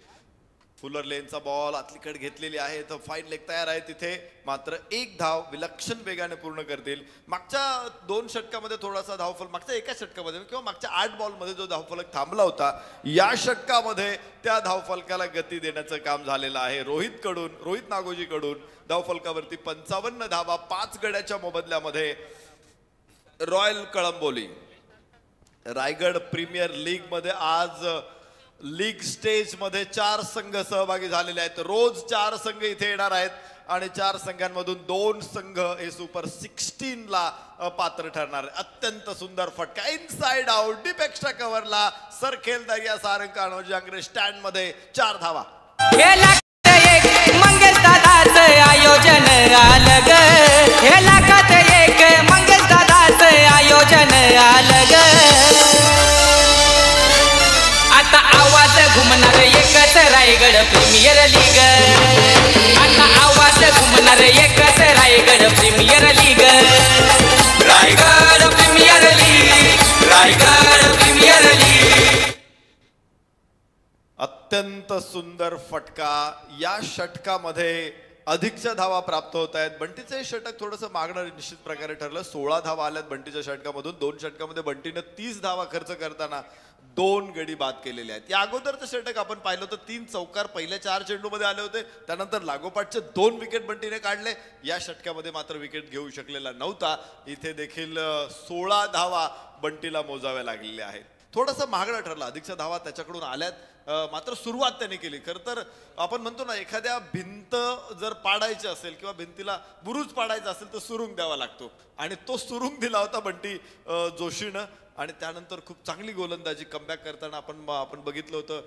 फुलर लेनचा बॉल आतलीकडे घेतलेली आहे, तर फाईन लेग तयार आहे तिथे. मात्र 1 धाव विलक्षण वेगाने पूर्ण करतील. मागच्या 2 षटकामध्ये थोडासा धावफल, मागच्या एका षटकामध्ये किंवा मागच्या 8 बॉलमध्ये जो धावफलक थांबला होता, या षटकामध्ये त्या धावफलकाला गती देण्याचं काम झालेलं आहे रोहित नागोजीकडून. धावफलकावरती 55 धावा 5 गड्याच्या मोबदल्यामध्ये. Royal Kalamboli Raigad premier league मध्ये आज लीग स्टेज मध्ये 4 संघ सहभागी झालेले आहेत. रोज 4 संघ इथे येणार आहेत आणि 4 संघांमधून 2 संघ हे सुपर 16 ला पात्र ठरणार. अत्यंत सुंदर फटका, इनसाइड आउट, डीप एक्स्ट्रा कव्हरला सरखेल दर्या सारंग कान्होजी आंग्रे स्टँड मध्ये. 4 धावा. मंगेश दादाचं आयोजन आलं ग, हे लाखात एक मंगेश दादाचं आयोजन आलं ग. आता आवाज घुमणार एकच रायगड प्रीमियर लीग. आता आवाज घुमणार एकच Raigad premier league. Raigad premier league, Raigad premier league. अत्यंत सुंदर फटका. या षटकामध्ये अधिकच्या धावा प्राप्त होत आहेत. बंटीचं हे षटक थोडंसं मागणं निश्चित प्रकारे ठरलं. 16 धावा आल्यात बंटीच्या षटकामधून. 2 षटकामध्ये बंटीनं 30 धावा खर्च करताना 2 गडी बाद केलेले आहेत. या अगोदरचं षटक आपण पाहिलं होतं, 3 चौकार पहिल्या 4 चेंडूमध्ये आले होते. त्यानंतर लागोपाठचे 2 विकेट बंटीने काढले. या षटकामध्ये मात्र विकेट घेऊ शकलेला नव्हता. इथे देखील 16 धावा बंटीला मोजाव्या लागलेल्या आहेत. थोडंसं महागडं ठरलं. अधिकच्या धावा त्याच्याकडून आल्यात, मात्र सुरुवात त्याने केली. खरं तर आपण म्हणतो ना, एखाद्या भिंत जर पाडायची असेल किंवा भिंतीला बुरुज पाडायचा असेल तर सुरुंग द्यावा लागतो, आणि तो सुरुंग दिला होता बंटी जोशीनं. आणि त्यानंतर खूप चांगली गोलंदाजी कमबॅक करताना आपण बघितलं होतं.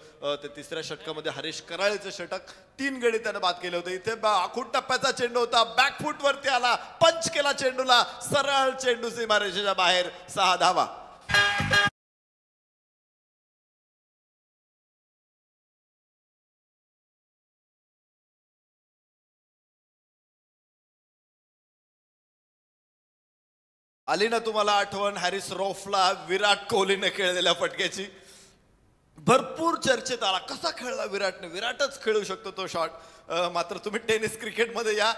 ते 3ऱ्या षटकामध्ये हरीश कराळेचं षटक 3 गडी त्यानं बाद केले होते. इथे आखूड टप्प्याचा चेंडू होता, बॅकफूट वरती आला, पंच केला चेंडूला, सरळ चेंडू सीमारेषेच्या बाहेर. 6 धावा. आली ना तुम्हाला आठवण हॅरिस रॉफला विराट कोहलीने खेळलेल्या फटक्याची? भरपूर चर्चेत आला, कसा खेळला विराटने, विराटच खेळू शकतो तो शॉट. मात्र तुम्ही टेनिस क्रिकेटमध्ये या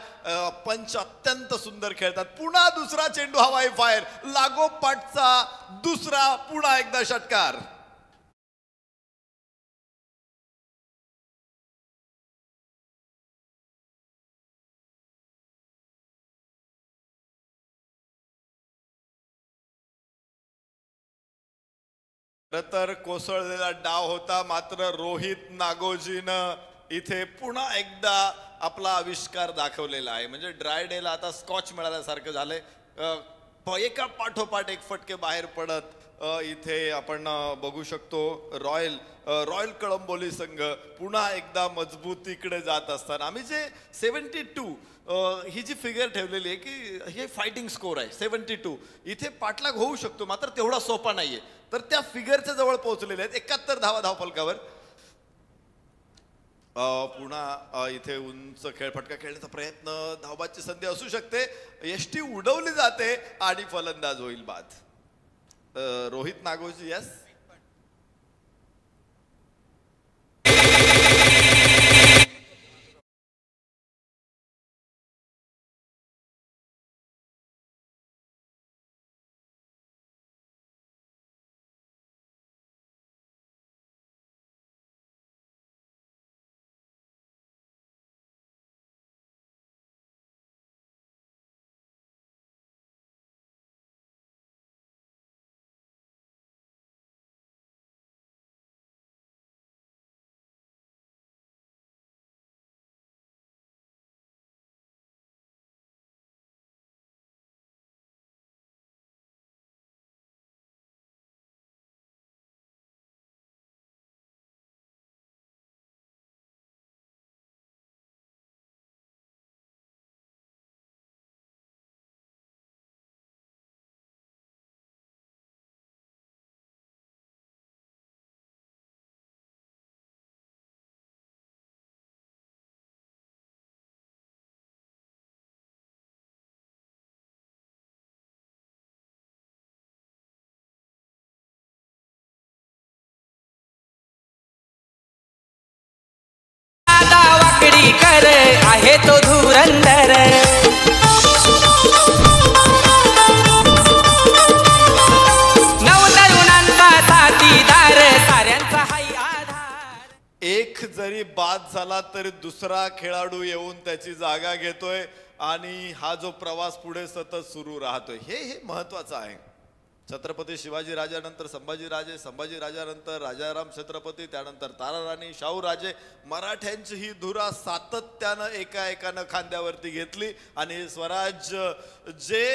पंच अत्यंत सुंदर खेळतात. पुन्हा दुसरा चेंडू हवाई फायर, लागोपाठचा दुसरा पुन्हा एकदा षटकार. तर कोसळलेला डाव होता, मात्र रोहित नागोजीनं इथे पुन्हा एकदा आपला आविष्कार दाखवलेला आहे. म्हणजे ड्राय डेला आता स्कॉच मिळाल्यासारखं झालंय. एका पाठोपाठ एक फटके बाहेर पडत इथे आपण बघू शकतो रॉयल कळंबोली संघ पुन्हा एकदा मजबूतीकडे जात असताना. आम्ही जे 72 ही जी फिगर ठेवलेली आहे की हे फायटिंग स्कोर आहे 72, इथे पाठलाग होऊ शकतो मात्र तेवढा सोपा नाहीये. तर त्या फिगरच्या जवळ पोहोचलेले आहेत. 71 धावा धावफलकावर. पुन्हा इथे उंच फटका खेळण्याचा प्रयत्न, धावबाची संधी असू शकते, यष्टी उडवली जाते आणि फलंदाज होईल बाद. Rohit Ngozi yes. कर आहे तो धुरंदर. नवतरुणांचा साथीदार, साऱ्यांचा हाय आधार. एक जरी बाद झाला तरी दुसरा खेळाडू येऊन त्याची जागा घेतोय आणि हा जो प्रवास पुढे सतत सुरू राहतोय हे महत्वाचं आहे. छत्रपती शिवाजी राजानंतर संभाजीराजे, संभाजीराजानंतर राजाराम छत्रपती, त्यानंतर ताराराणी, शाहूराजे, मराठ्यांची ही धुरा सातत्यानं एकाएकानं खांद्यावरती घेतली आणि स्वराज जे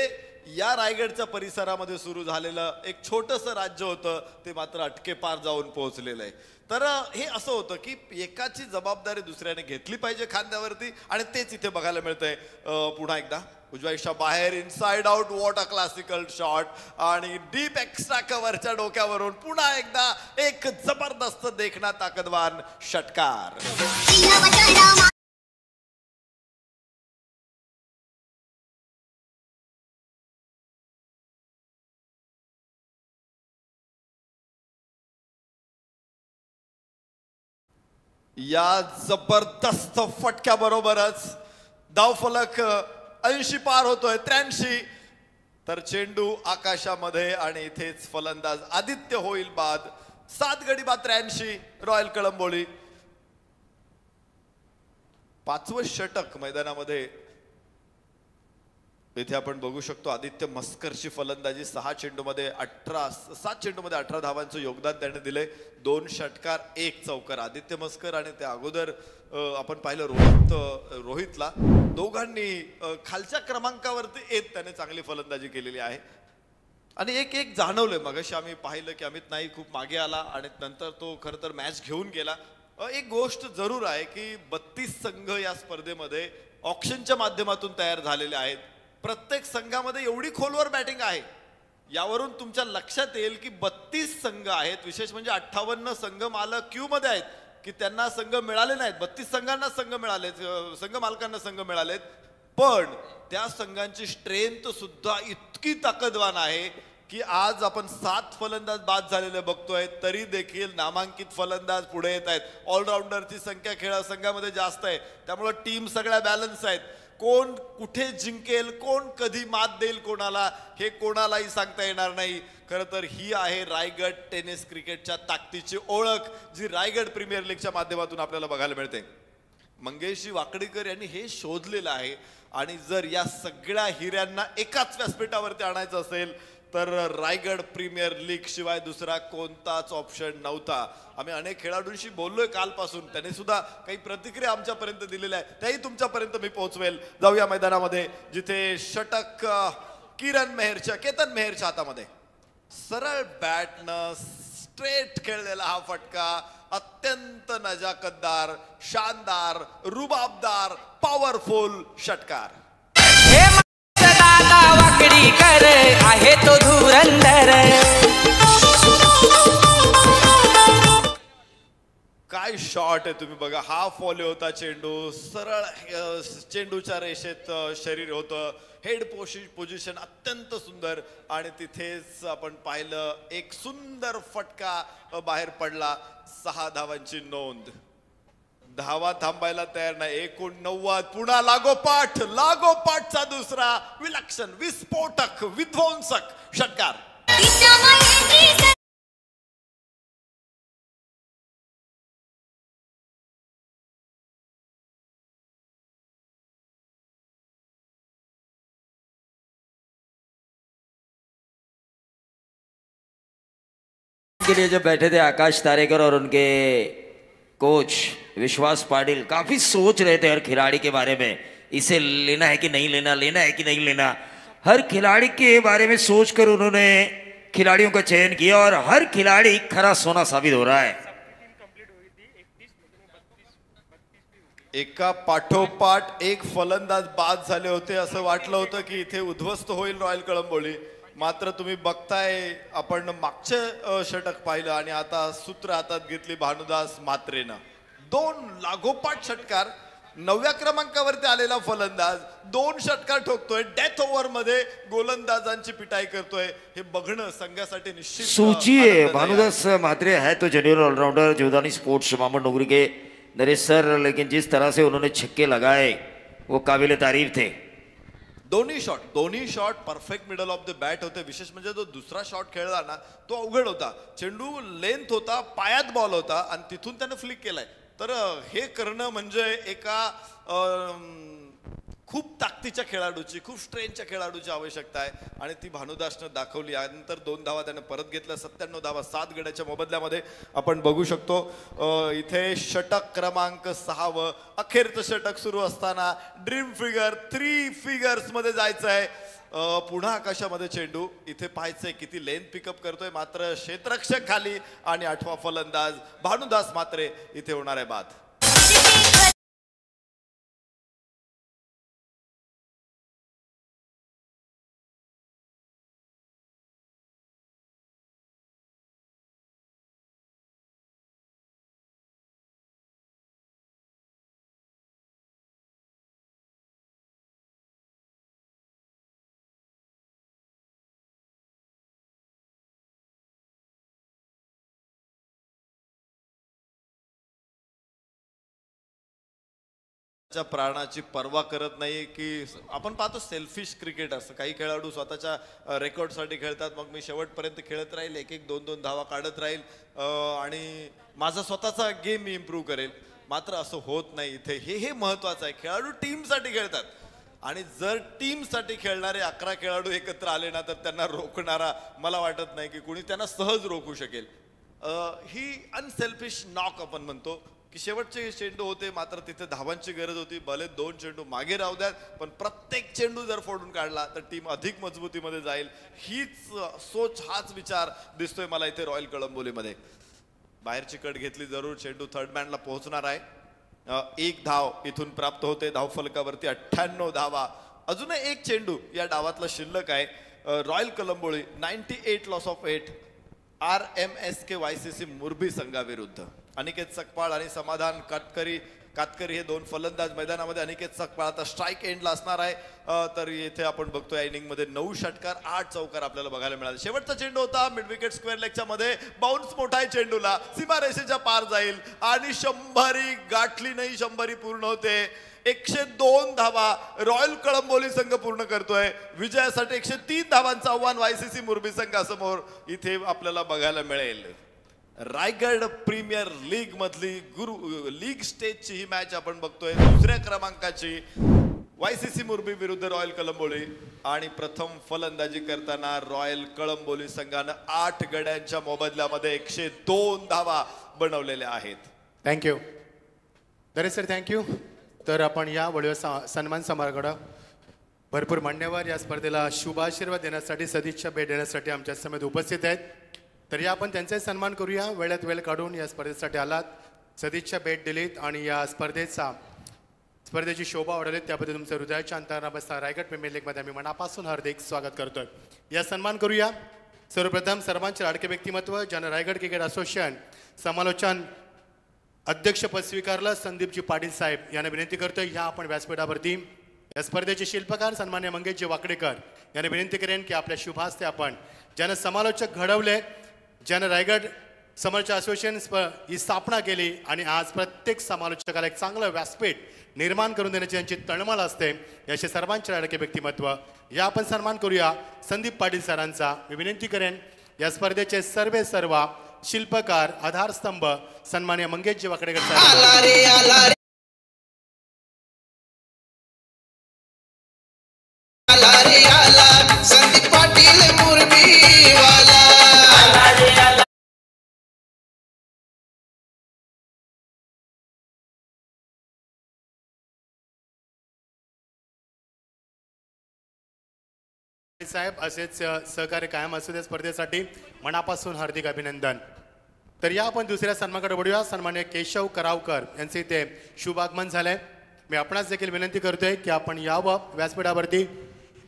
या रायगडच्या परिसरामध्ये सुरू झालेलं एक छोटंसं राज्य होतं ते मात्र अटके पार जाऊन पोहोचलेलं आहे. तर हे असं होतं की एकाची जबाबदारी दुसऱ्याने घेतली पाहिजे खांद्यावरती आणि तेच इथे बघायला मिळतंय. पुन्हा एकदा उजव्या बाहेर inside out, what a classical shot आणि डीप एक्स्ट्रा कव्हरच्या डोक्यावरून पुन्हा एकदा एक जबरदस्त देखणा ताकदवान षटकार. या जबरदस्त फटक्याबरोबरच धावफलक 80 पार होतोय, 83. तर चेंडू आकाशामध्ये आणि इथेच फलंदाज आदित्य होईल बाद. 7 गडी बाद 83 रॉयल कळंबोली. 5वं षटक मैदानामध्ये इथे आपण बघू शकतो. आदित्य मस्करची फलंदाजी. 7 चेंडूमध्ये 18 धावांचं योगदान त्याने दिले. 2 षटकार 1 चौकार. आदित्य मस्कर आणि त्या अगोदर आपण पाहिलं रोहितला, दोघांनी खालच्या क्रमांकावरती येत त्याने चांगली फलंदाजी केलेली आहे. आणि एक जाणवलंय मगाशी आम्ही पाहिलं की अमित नाईक खूप मागे आला आणि नंतर तो खरं तर मॅच घेऊन गेला. एक गोष्ट जरूर आहे की 32 संघ या स्पर्धेमध्ये ऑक्शनच्या माध्यमातून तयार झालेले आहेत. प्रत्येक संघामध्ये एवढी खोलवर बॅटिंग आहे यावरून तुमच्या लक्षात येईल की 32 संघ आहेत. विशेष म्हणजे 58 संघ मालक क्यू मध्ये आहेत की त्यांना संघ मिळाले नाहीत. 32 संघांना संघ मिळालेत, संघ मालकांना संघ मिळालेत, पण त्या संघांची स्ट्रेंथ सुद्धा इतकी ताकदवान आहे की आज आपण 7 फलंदाज बाद झालेले बघतोय, तरी देखील नामांकित फलंदाज पुढे येत आहेत. ऑलराऊंडरची संख्या खेळ संघामध्ये जास्त आहे, त्यामुळे टीम सगळ्या बॅलन्स आहेत. कोण कुठे जिंकेल, कोण कधी मात देईल कोणाला, हे कोणालाही सांगता येणार नाही. खरं तर ही आहे रायगड टेनिस क्रिकेटच्या ताकदीची ओळख, जी रायगड प्रीमियर लीगच्या माध्यमातून आपल्याला बघायला मिळते. मंगेशजी वाकडीकर यांनी हे शोधलेलं आहे आणि जर या सगळ्या हिऱ्यांना एकाच व्यासपीठावरती आणायचं असेल तर रायगड प्रीमियर लीग शिवाय दुसरा कोणताच ऑप्शन नव्हता. आम्ही अनेक खेळाडूंशी बोललोय कालपासून, त्यांनी सुद्धा काही प्रतिक्रिया आमच्यापर्यंत दिलेल्या आहेत, त्याही तुमच्यापर्यंत मी पोहोचवेल. जाऊया मैदानामध्ये, जिथे षटक केतन मेहरच्या हातामध्ये. सरळ बॅटनं स्ट्रेट खेळलेला हा फटका अत्यंत नजाकतदार, शानदार, रुबाबदार, पॉवरफुल षटकार. वाकडी कर आहे तो धुरंधर. काय शॉट आहे तुम्ही बघा. हा फॉलो होता चेंडू, सरळ चेंडूच्या रेषेत शरीर होतं, हेड पोझिशन अत्यंत सुंदर आणि तिथेच आपण पाहिलं एक सुंदर फटका बाहेर पडला. 6 धावांची नोंद. धावा थांबायला तयार नाही. 89 पुन्हा लागोपाठचा दुसरा विलक्षण, विस्फोटक, विध्वंसक षटकार. के लिए जब बैठे थे आकाश तारेकर और उनके कोच विश्वास पाटिल काफी सोच रहे थे हर खिलाड़ी के बारे में, इसे लेना है कि नहीं लेना, लेना है कि नहीं लेना. हर खिलाड़ी के बारे में सोचकर उन्होंने खिलाड़ियों का चयन किया और हर खिलाड़ी खरा सोना साबित हो रहा है. एका पाठोपाठ एक फलंदाज बाद झाले होते, असं वाटलं होतं की इथे उद्ध्वस्त होईल रॉयल कळंबोली. मात्र तुम्ही बघताय, आपण मागचे षटक पाहिलं आणि आता सूत्र हातात घेतली भानुदास म्हात्रेनं. 2 लागोपाठ षटकार. 9व्या क्रमांकावरती आलेला फलंदाज 2 षटकार ठोकतोय, डेथ ओव्हर मध्ये गोलंदाजांची पिटाई करतोय. हे बघणं संघासाठी निश्चित सोचिए, भानुदास म्हात्रे है तो जेन्युइन ऑलराउंडर, जीवदानी स्पोर्ट्स मामूद नगरी के नरेश सर, लेकिन जिस तरह से उन्होंने छक्के लगाए वो काबिल तारीफ थे. दोन्ही shot perfect middle of the bat होते. विशेष म्हणजे जो दुसरा शॉट खेळला ना, तो अवघड होता. चेंडू लेंथ होता, पायात बॉल होता आणि तिथून त्याने फ्लिक केलाय. तर हे करणं म्हणजे एका खूप ताकदीच्या खेळाडूची, खूप स्ट्रेंथच्या खेळाडूची आवश्यकता आहे आणि ती भानुदासनं दाखवली. यानंतर 2 धावा त्याने परत घेतल्या. 97 धावा 7 गड्याच्या मोबदल्यामध्ये आपण बघू शकतो. इथे षटक क्रमांक 6 अखेरचं षटक सुरू असताना ड्रीम फिगर 3 फिगर्स मध्ये जायचं आहे. पुन्हा आकाशामध्ये चेंडू. इथे पाहायचंय किती लेंथ पिकअप करतोय, मात्र क्षेत्ररक्षक खाली आणि 8वा फलंदाज भानुदास म्हात्रे. इथे होणार आहे बाद. प्राणाची पर्वा करत नाही की आपण पाहतो सेल्फिश क्रिकेट. असं काही खेळाडू स्वतःच्या रेकॉर्डसाठी खेळतात, मग मी शेवटपर्यंत खेळत राहील, 1-1 2-2 धावा काढत राहील आणि माझा स्वतःचा गेम मी इम्प्रूव्ह करेल. मात्र असं होत नाही इथे. हे महत्वाचं आहे. खेळाडू टीमसाठी खेळतात आणि जर टीमसाठी खेळणारे 11 खेळाडू एकत्र आले ना, तर त्यांना रोखणारा मला वाटत नाही की कुणी त्यांना सहज रोखू शकेल. ही अनसेल्फिश नॉक आपण म्हणतो की शेवटचे चेंडू होते, मात्र तिथे धावांची गरज होती. भले 2 चेंडू मागे राहू द्यात, पण प्रत्येक चेंडू जर फोडून काढला तर टीम अधिक मजबूतीमध्ये जाईल. हीच सोच, हाच विचार दिसतोय मला इथे रॉयल कळंबोलीमध्ये. बाहेरची कट घेतली जरूर. चेंडू थर्ड मॅनला पोहोचणार आहे. 1 धाव इथून प्राप्त होते. धावफलकावरती 98 धावा. अजूनही 1 चेंडू या डावातला शिल्लक आहे. Royal Kalamboli 98 loss of 8 RMSK YCC Murbi संघाविरुद्ध. अनिकेत सकपाळ आणि समाधान काटकरी कातकरी हे दोन फलंदाज मैदानामध्ये. अनिकेत सकपाळ आता स्ट्राईक एंडला असणार आहे. तर येथे आपण बघतोय इनिंग मध्ये 9 षटकार 8 चौकार आपल्याला बघायला मिळाले. शेवटचा चेंडू होता मिड विकेट स्क्वेअर लेगच्या मध्ये. बाउन्स मोठा आहे चेंडूला, सीमारेषेच्या पार जाईल आणि 100 गाठली नाही, 100 पूर्ण होते. 102 धावा रॉयल कळंबोली संघ पूर्ण करतोय. विजयासाठी 103 धावांचं आव्हान वायसीसी मोरबी संघासमोर इथे आपल्याला बघायला मिळेल. रायगड प्रीमियर लीग मधली लीग स्टेजची ही मॅच आपण बघतोय. दुसऱ्या क्रमांकाची वायसीसी मोरबी विरुद्ध रॉयल कळंबोली आणि प्रथम फलंदाजी करताना रॉयल कळंबोली संघानं 8 गड्यांच्या मोबदल्यामध्ये 102 धावा बनवलेल्या आहेत. Thank you Daresh sir, thank you. तर आपण या वळीव सन्मान समारंभाकडे भरपूर मान्यवर या स्पर्धेला शुभाशीर्वाद देण्यासाठी, सदिच्छा भेट देण्यासाठी आमच्या समेत उपस्थित आहेत. तर या आपण त्यांचाही सन्मान करूया. वेळात वेळ काढून या स्पर्धेसाठी आलात, सदिच्छा भेट दिलीत आणि या स्पर्धेची शोभा वाढवलीत, त्याबद्दल तुमचं हृदयाच्या अंतराळापासून रायगड प्रीमियर लीगमध्ये आम्ही मनापासून हार्दिक स्वागत करतोय. या सन्मान करूया. सर्वप्रथम सर्वांचे लाडके व्यक्तिमत्व ज्यानं रायगड क्रिकेट असोसिएशन समालोचन अध्यक्षपद स्वीकारलं, संदीपजी पाटील साहेब यांना विनंती करतोय ह्या आपण व्यासपीठावरती या स्पर्धेचे शिल्पकार सन्मान्य मंगेशजी वाकडेकर यांना विनंती करेन की आपल्या शुभास्ते आपण ज्यानं समालोचक घडवले, ज्यानं रायगड समालोचक असोसिएशन ही स्थापना केली आणि आज प्रत्येक समालोचकाला एक चांगलं व्यासपीठ निर्माण करून देण्याची यांची तळमळ असते, याचे सर्वांचे लाडके व्यक्तिमत्व या आपण सन्मान करूया. संदीप पाटील सरांचा मी विनंती करेन या स्पर्धेचे सर्व शिल्पकार आधारस्तंभ सन्मान्य मंगेशजी वाकडेकर साहेब. संदीप पाटील मोरबीवाला साहेब असेच सहकार्य कायम असू दे स्पर्धेसाठी मनापासून हार्दिक अभिनंदन. तर या आपण दुसऱ्या सन्मानाकडे वळूया. सन्मान्य केशव करावकर यांचे इथे शुभ आगमन झालंय. मी आपणास देखील विनंती करतोय की आपण यावं व्यासपीठावरती.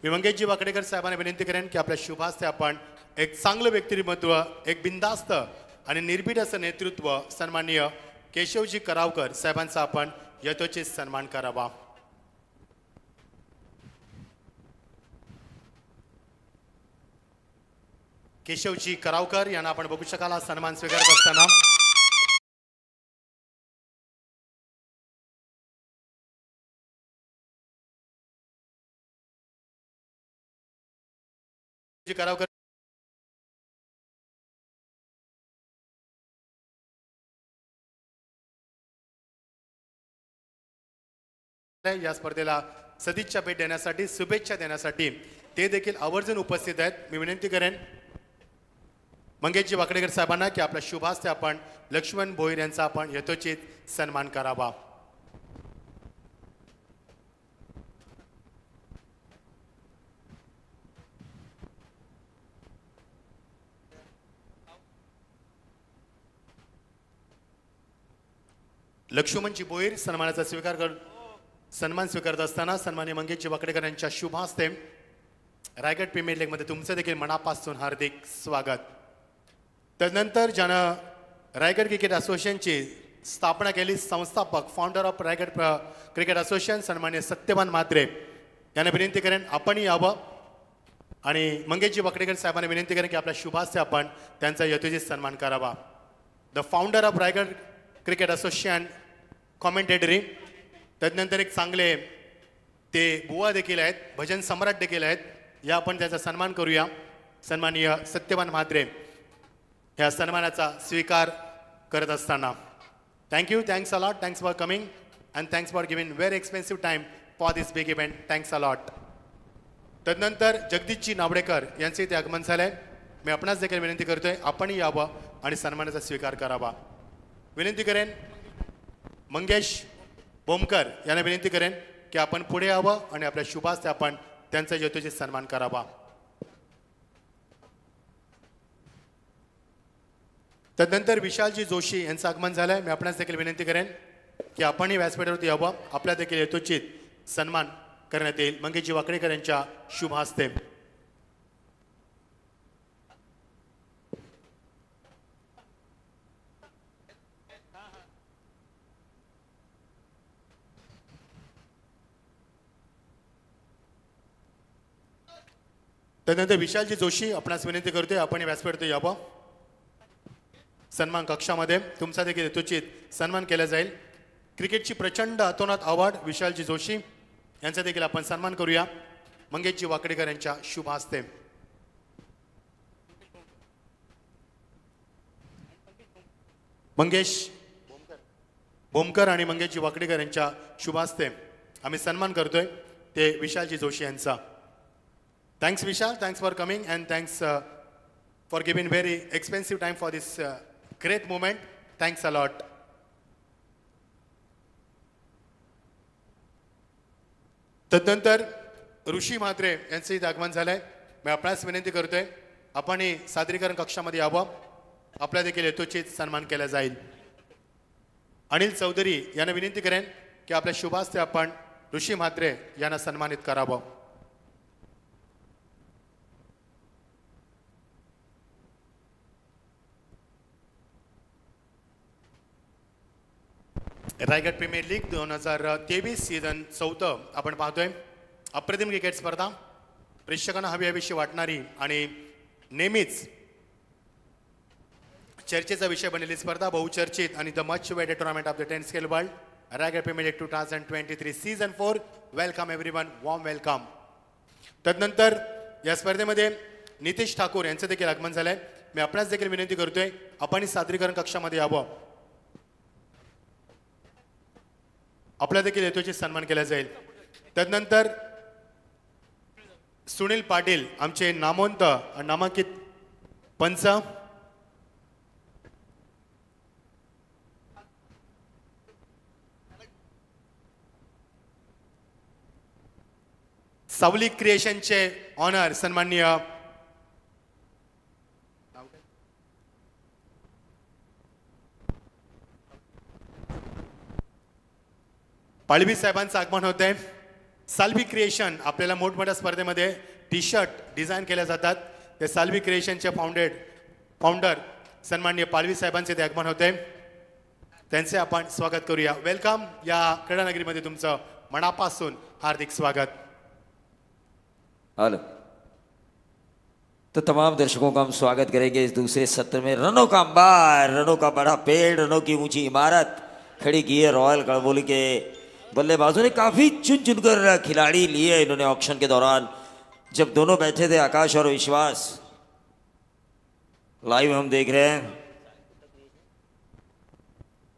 मी मंगेशजी वाकडेकर साहेबांना विनंती करेन की आपल्या शुभास्ते आपण एक चांगलं व्यक्तिमत्व, एक बिनधास्त आणि निर्भीड असं नेतृत्व सन्माननीय केशवजी करावकर साहेबांचा आपण यथोचित सन्मान करावा. केशवजी करावकर यांना आपण बघू शकाल हा सन्मान स्वीकारत असताना. करावकर या स्पर्धेला सदिच्छा भेट देण्यासाठी, शुभेच्छा देण्यासाठी ते देखील आवर्जून उपस्थित आहेत. मी विनंती करेन मंगेशजी वाकडेकर साहेबांना की आपल्या शुभास्ते आपण लक्ष्मण भोईर यांचा आपण यथोचित सन्मान करावा. लक्ष्मणजी भोईर सन्मानाचा सन्मान स्वीकारत असताना सन्मान्य मंगेशजी वाकडेकर यांच्या शुभास्ते रायगड प्रीमियर लीगमध्ये तुमचं देखील मनापासून हार्दिक स्वागत. तदनंतर ज्यानं रायगड क्रिकेट असोसिएशनची स्थापना केली, संस्थापक founder of Raigad cricket association सन्मान्य सत्यवान म्हात्रे यांना विनंती करेन आपण यावं आणि मंगेशजी वाकडेकर साहेबांना विनंती करेन की आपल्या शुभास्ते आपण त्यांचा यथोचित सन्मान करावा. The founder of Raigad cricket association commentary, तदनंतर एक चांगले ते बुवा देखील आहेत, भजन सम्राट देखील आहेत, या आपण त्याचा सन्मान करूया. सन्माननीय सत्यवान म्हात्रे या सन्मानाचा स्वीकार करत असताना thank you. Thanks a lot. Thanks for coming and thanks for giving very expensive time for this big event. Thanks a lot. तदनंतर जगदीशजी नावडेकर यांचे इथे आगमन झालंय. मी आपणास देखील विनंती करतोय आपण यावं आणि सन्मानाचा स्वीकार करावा. विनंती करेन मंगेश बोमकर यांना विनंती करेन की आपण पुढे यावं आणि आपल्या शुभास्ते आपण त्यांचा यथोचित सन्मान करावा. तदनंतर विशालजी जोशी यांचं आगमन झालंय. मी आपणास देखील विनंती करेन की आपणही व्यासपीठावरती यावं, आपल्या देखील यथोचित सन्मान करण्यात येईल मंगेशजी वाकडेकर यांच्या शुभ हस्ते. त्यानंतर विशालजी जोशी आपणास विनंती करतोय आपण व्यासपीठावर यावं. सन्मान कक्षामध्ये तुमचा देखील यथोचित सन्मान केला जाईल. क्रिकेटची प्रचंड अतोनात आवड विशालजी जोशी यांचा देखील आपण सन्मान करूया. मंगेशजी वाकडेकर यांच्या शुभ हस्ते. मंगेश बोमकर आणि मंगेशजी वाकडेकर यांच्या शुभ हस्ते आम्ही सन्मान करतोय ते विशालजी जोशी यांचा. Thanks Vishal, thanks for coming and thanks for giving very expensive time for this great moment. Thanks a lot. तदनंतर ऋषी म्हात्रे यांचंही आगमन झालंय. मी आपणास विनंती करतोय आपण सादरीकरण कक्षामध्ये यावं. आपला देखील यथोचित सन्मान केला जाईल. अनिल चौधरी यांना विनंती करेन की आपल्या शुभास्ते आपण ऋषी म्हात्रे यांना सन्मानित करावं. रायगड प्रीमियर लीग 2023 सीझन 4 आपण पाहतोय. अप्रतिम क्रिकेट स्पर्धा, प्रेक्षकांना हवी हवीशी वाटणारी आणि नेहमीच चर्चेचा विषय बनलेली स्पर्धा, बहुचर्चित आणि the much waited tournament of the 10 scale world Raigad premier league 2023 season 4. Welcome everyone, warm welcome. तदनंतर या स्पर्धेमध्ये नितेश ठाकूर यांचं देखील आगमन झालंय. मी आपणास देखील विनंती करतोय आपण सादरीकरण कक्षामध्ये यावं. आपला देखील यथोचित सन्मान केला जाईल. तदनंतर सुनील पाटील आमचे नामवंत नामांकित पंच. सावली क्रिएशनचे ऑनर सन्माननीय पाळवी साहेबांचं आगमन होत आहे. साल्वी क्रिएशन आपल्याला मोठमोठ्या स्पर्धेमध्ये टी शर्ट डिझाईन केल्या जातात. ते साल्वी क्रिएशनचे फाउंडर सन्माननीय पाळवी साहेबांचे ते आगमन होते. त्यांचे आपण स्वागत करूया. वेलकम. या क्रीडानगरीमध्ये तुमचं मनापासून हार्दिक स्वागत. हेलो. तो तमाम दर्शकों का हम स्वागत करेंगे इस दूसरे सत्र में. रनों का अंबार, रनों का बड़ा पेड़, रनों की ऊंची इमारत खड़ी की है रॉयल कड़बोली के बल्लेबाजों ने. काफी चुन चुनकर खिलाड़ी लिए इन्होंने ऑक्शन के दौरान. जब दोनों बैठे थे आकाश और विश्वास, लाइव हम देख रहे हैं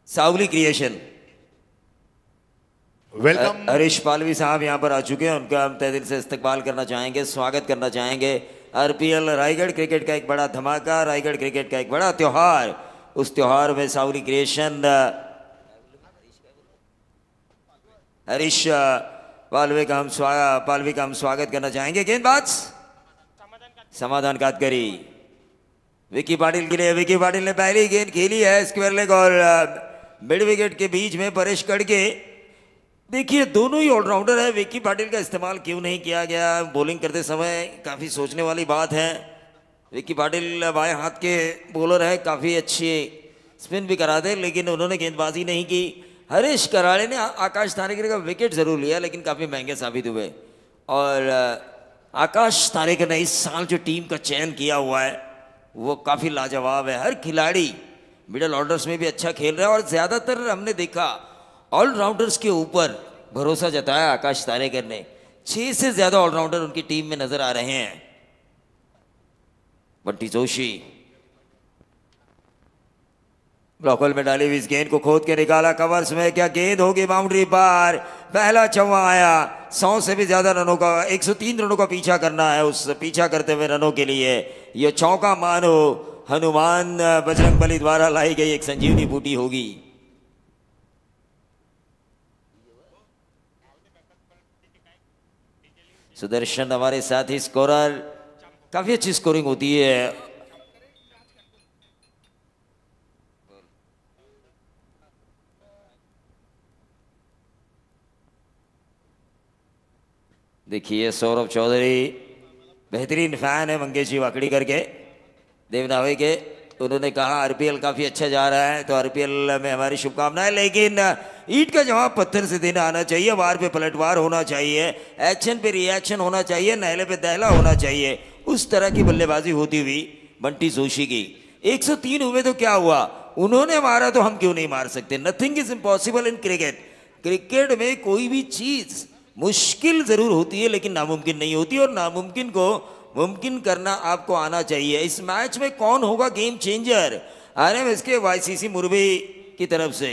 सावली क्रिएशन. वेलकम. हरीश पालवी साहब यहाँ पर आ चुके हैं. उनका हम तहे दिल से इस्तकबाल करना चाहेंगे, स्वागत करना चाहेंगे. आरपीएल रायगढ़ क्रिकेट का एक बड़ा धमाका, रायगढ़ क्रिकेट का एक बड़ा त्योहार. उस त्योहार में सावली क्रिएशन हरीश पालवी का हम स्वागत करना चाहेंगे. गेंदबाज समाधान कातकरी विकी पाटिल के लिए. विकी पाटिल ने पहली गेंद खेली है स्क्वायर लेग और मिड विकेट के बीच में परेश कड़के. देखिए दोनों ही ऑलराउंडर है. विकी पाटिल का इस्तेमाल क्यों नहीं किया गया बॉलिंग करते समय, काफ़ी सोचने वाली बात है. विकी पाटिल बाएं हाथ के बॉलर है, काफ़ी अच्छी स्पिन भी कराते, लेकिन उन्होंने गेंदबाजी नहीं की. हरीश कराड़े ने आकाश तारेकर का विकेट ज़रूर लिया, लेकिन काफ़ी महंगे साबित हुए. और आकाश तारेकर ने इस साल जो टीम का चयन किया हुआ है वो काफ़ी लाजवाब है. हर खिलाड़ी मिडल ऑर्डर्स में भी अच्छा खेल रहा है और ज़्यादातर हमने देखा ऑलराउंडर्स के ऊपर भरोसा जताया आकाश तारेकर ने. 6 से ज़्यादा ऑलराउंडर उनकी टीम में नजर आ रहे हैं. बंटी जोशी ब्लॉकल में डाली हुई इस गेंद को खोद के निकाला कवर्स में. क्या गेंद होगी बाउंड्री पार. पहला चौवा आया. 100 से भी ज्यादा रनों का 103 रनों का पीछा करना है. उस पीछा करते हुए रनों के लिए यह चौका मानो हनुमान बजरंगबली द्वारा लाई गई एक संजीवनी बूटी होगी. सुदर्शन हमारे साथ ही स्कोरर. काफी अच्छी स्कोरिंग होती है. देखिए सौरभ चौधरी बेहतरीन फैन है मंगेश जी वाकड़ीकर के, देवनावे के. उन्होंने कहा आरपीएल काफ़ी अच्छा जा रहा है तो आरपीएल में हमारी शुभकामनाएं, लेकिन ईंट का जवाब पत्थर से देना आना चाहिए. वार पे पलटवार होना चाहिए, एक्शन पे रिएक्शन होना चाहिए, नहले पे दहला होना चाहिए. उस तरह की बल्लेबाजी होती हुई बंटी जोशी की। 103 हुए तो क्या हुआ, उन्होंने मारा तो हम क्यों नहीं मार सकते। Nothing is impossible in cricket. Cricket में कोई भी चीज मुश्किल जरूर होती है लेकिन नामुमकिन नहीं होती, और नामुमकिन को मुमकिन करना आपको आना चाहिए। इस मैच में कौन होगा गेम चेंजर? आरएमएस के वाईसीसी मुरबी की तरफ से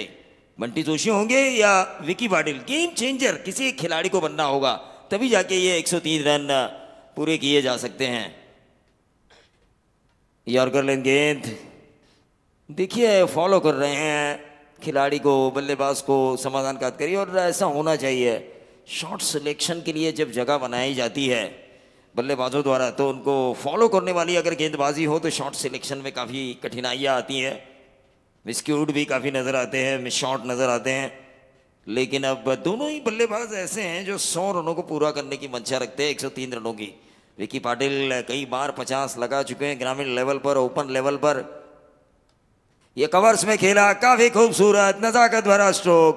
बंटी जोशी होंगे या विकी पाटिल? गेम चेंजर किसी एक खिलाड़ी को बनना होगा, तभी जाके ये 103 रन पूरे किए जा सकते हैं। यॉर्कर लेन गेंद देखिए, फॉलो कर रहे हैं खिलाड़ी को, बल्लेबाज को समाधान काट करिए, और ऐसा होना चाहिए। शॉट सिलेक्शन के लिए जब जगह बनाई जाती है बल्लेबाजों द्वारा, तो उनको फॉलो करने वाली अगर गेंदबाजी हो तो शॉट सिलेक्शन में काफ़ी कठिनाइयाँ आती हैं। मिसक्यूट भी काफ़ी नज़र आते हैं, मिस शॉट नज़र आते हैं। लेकिन अब दोनों ही बल्लेबाज ऐसे हैं जो 100 रनों को पूरा करने की मंशा रखते हैं, 103 रनों की। विकी पाटिल कई बार 50 लगा चुके हैं ग्रामीण लेवल पर, ओपन लेवल पर। ये कवर्स में खेला, काफ़ी खूबसूरत नजाकत भरा स्ट्रोक,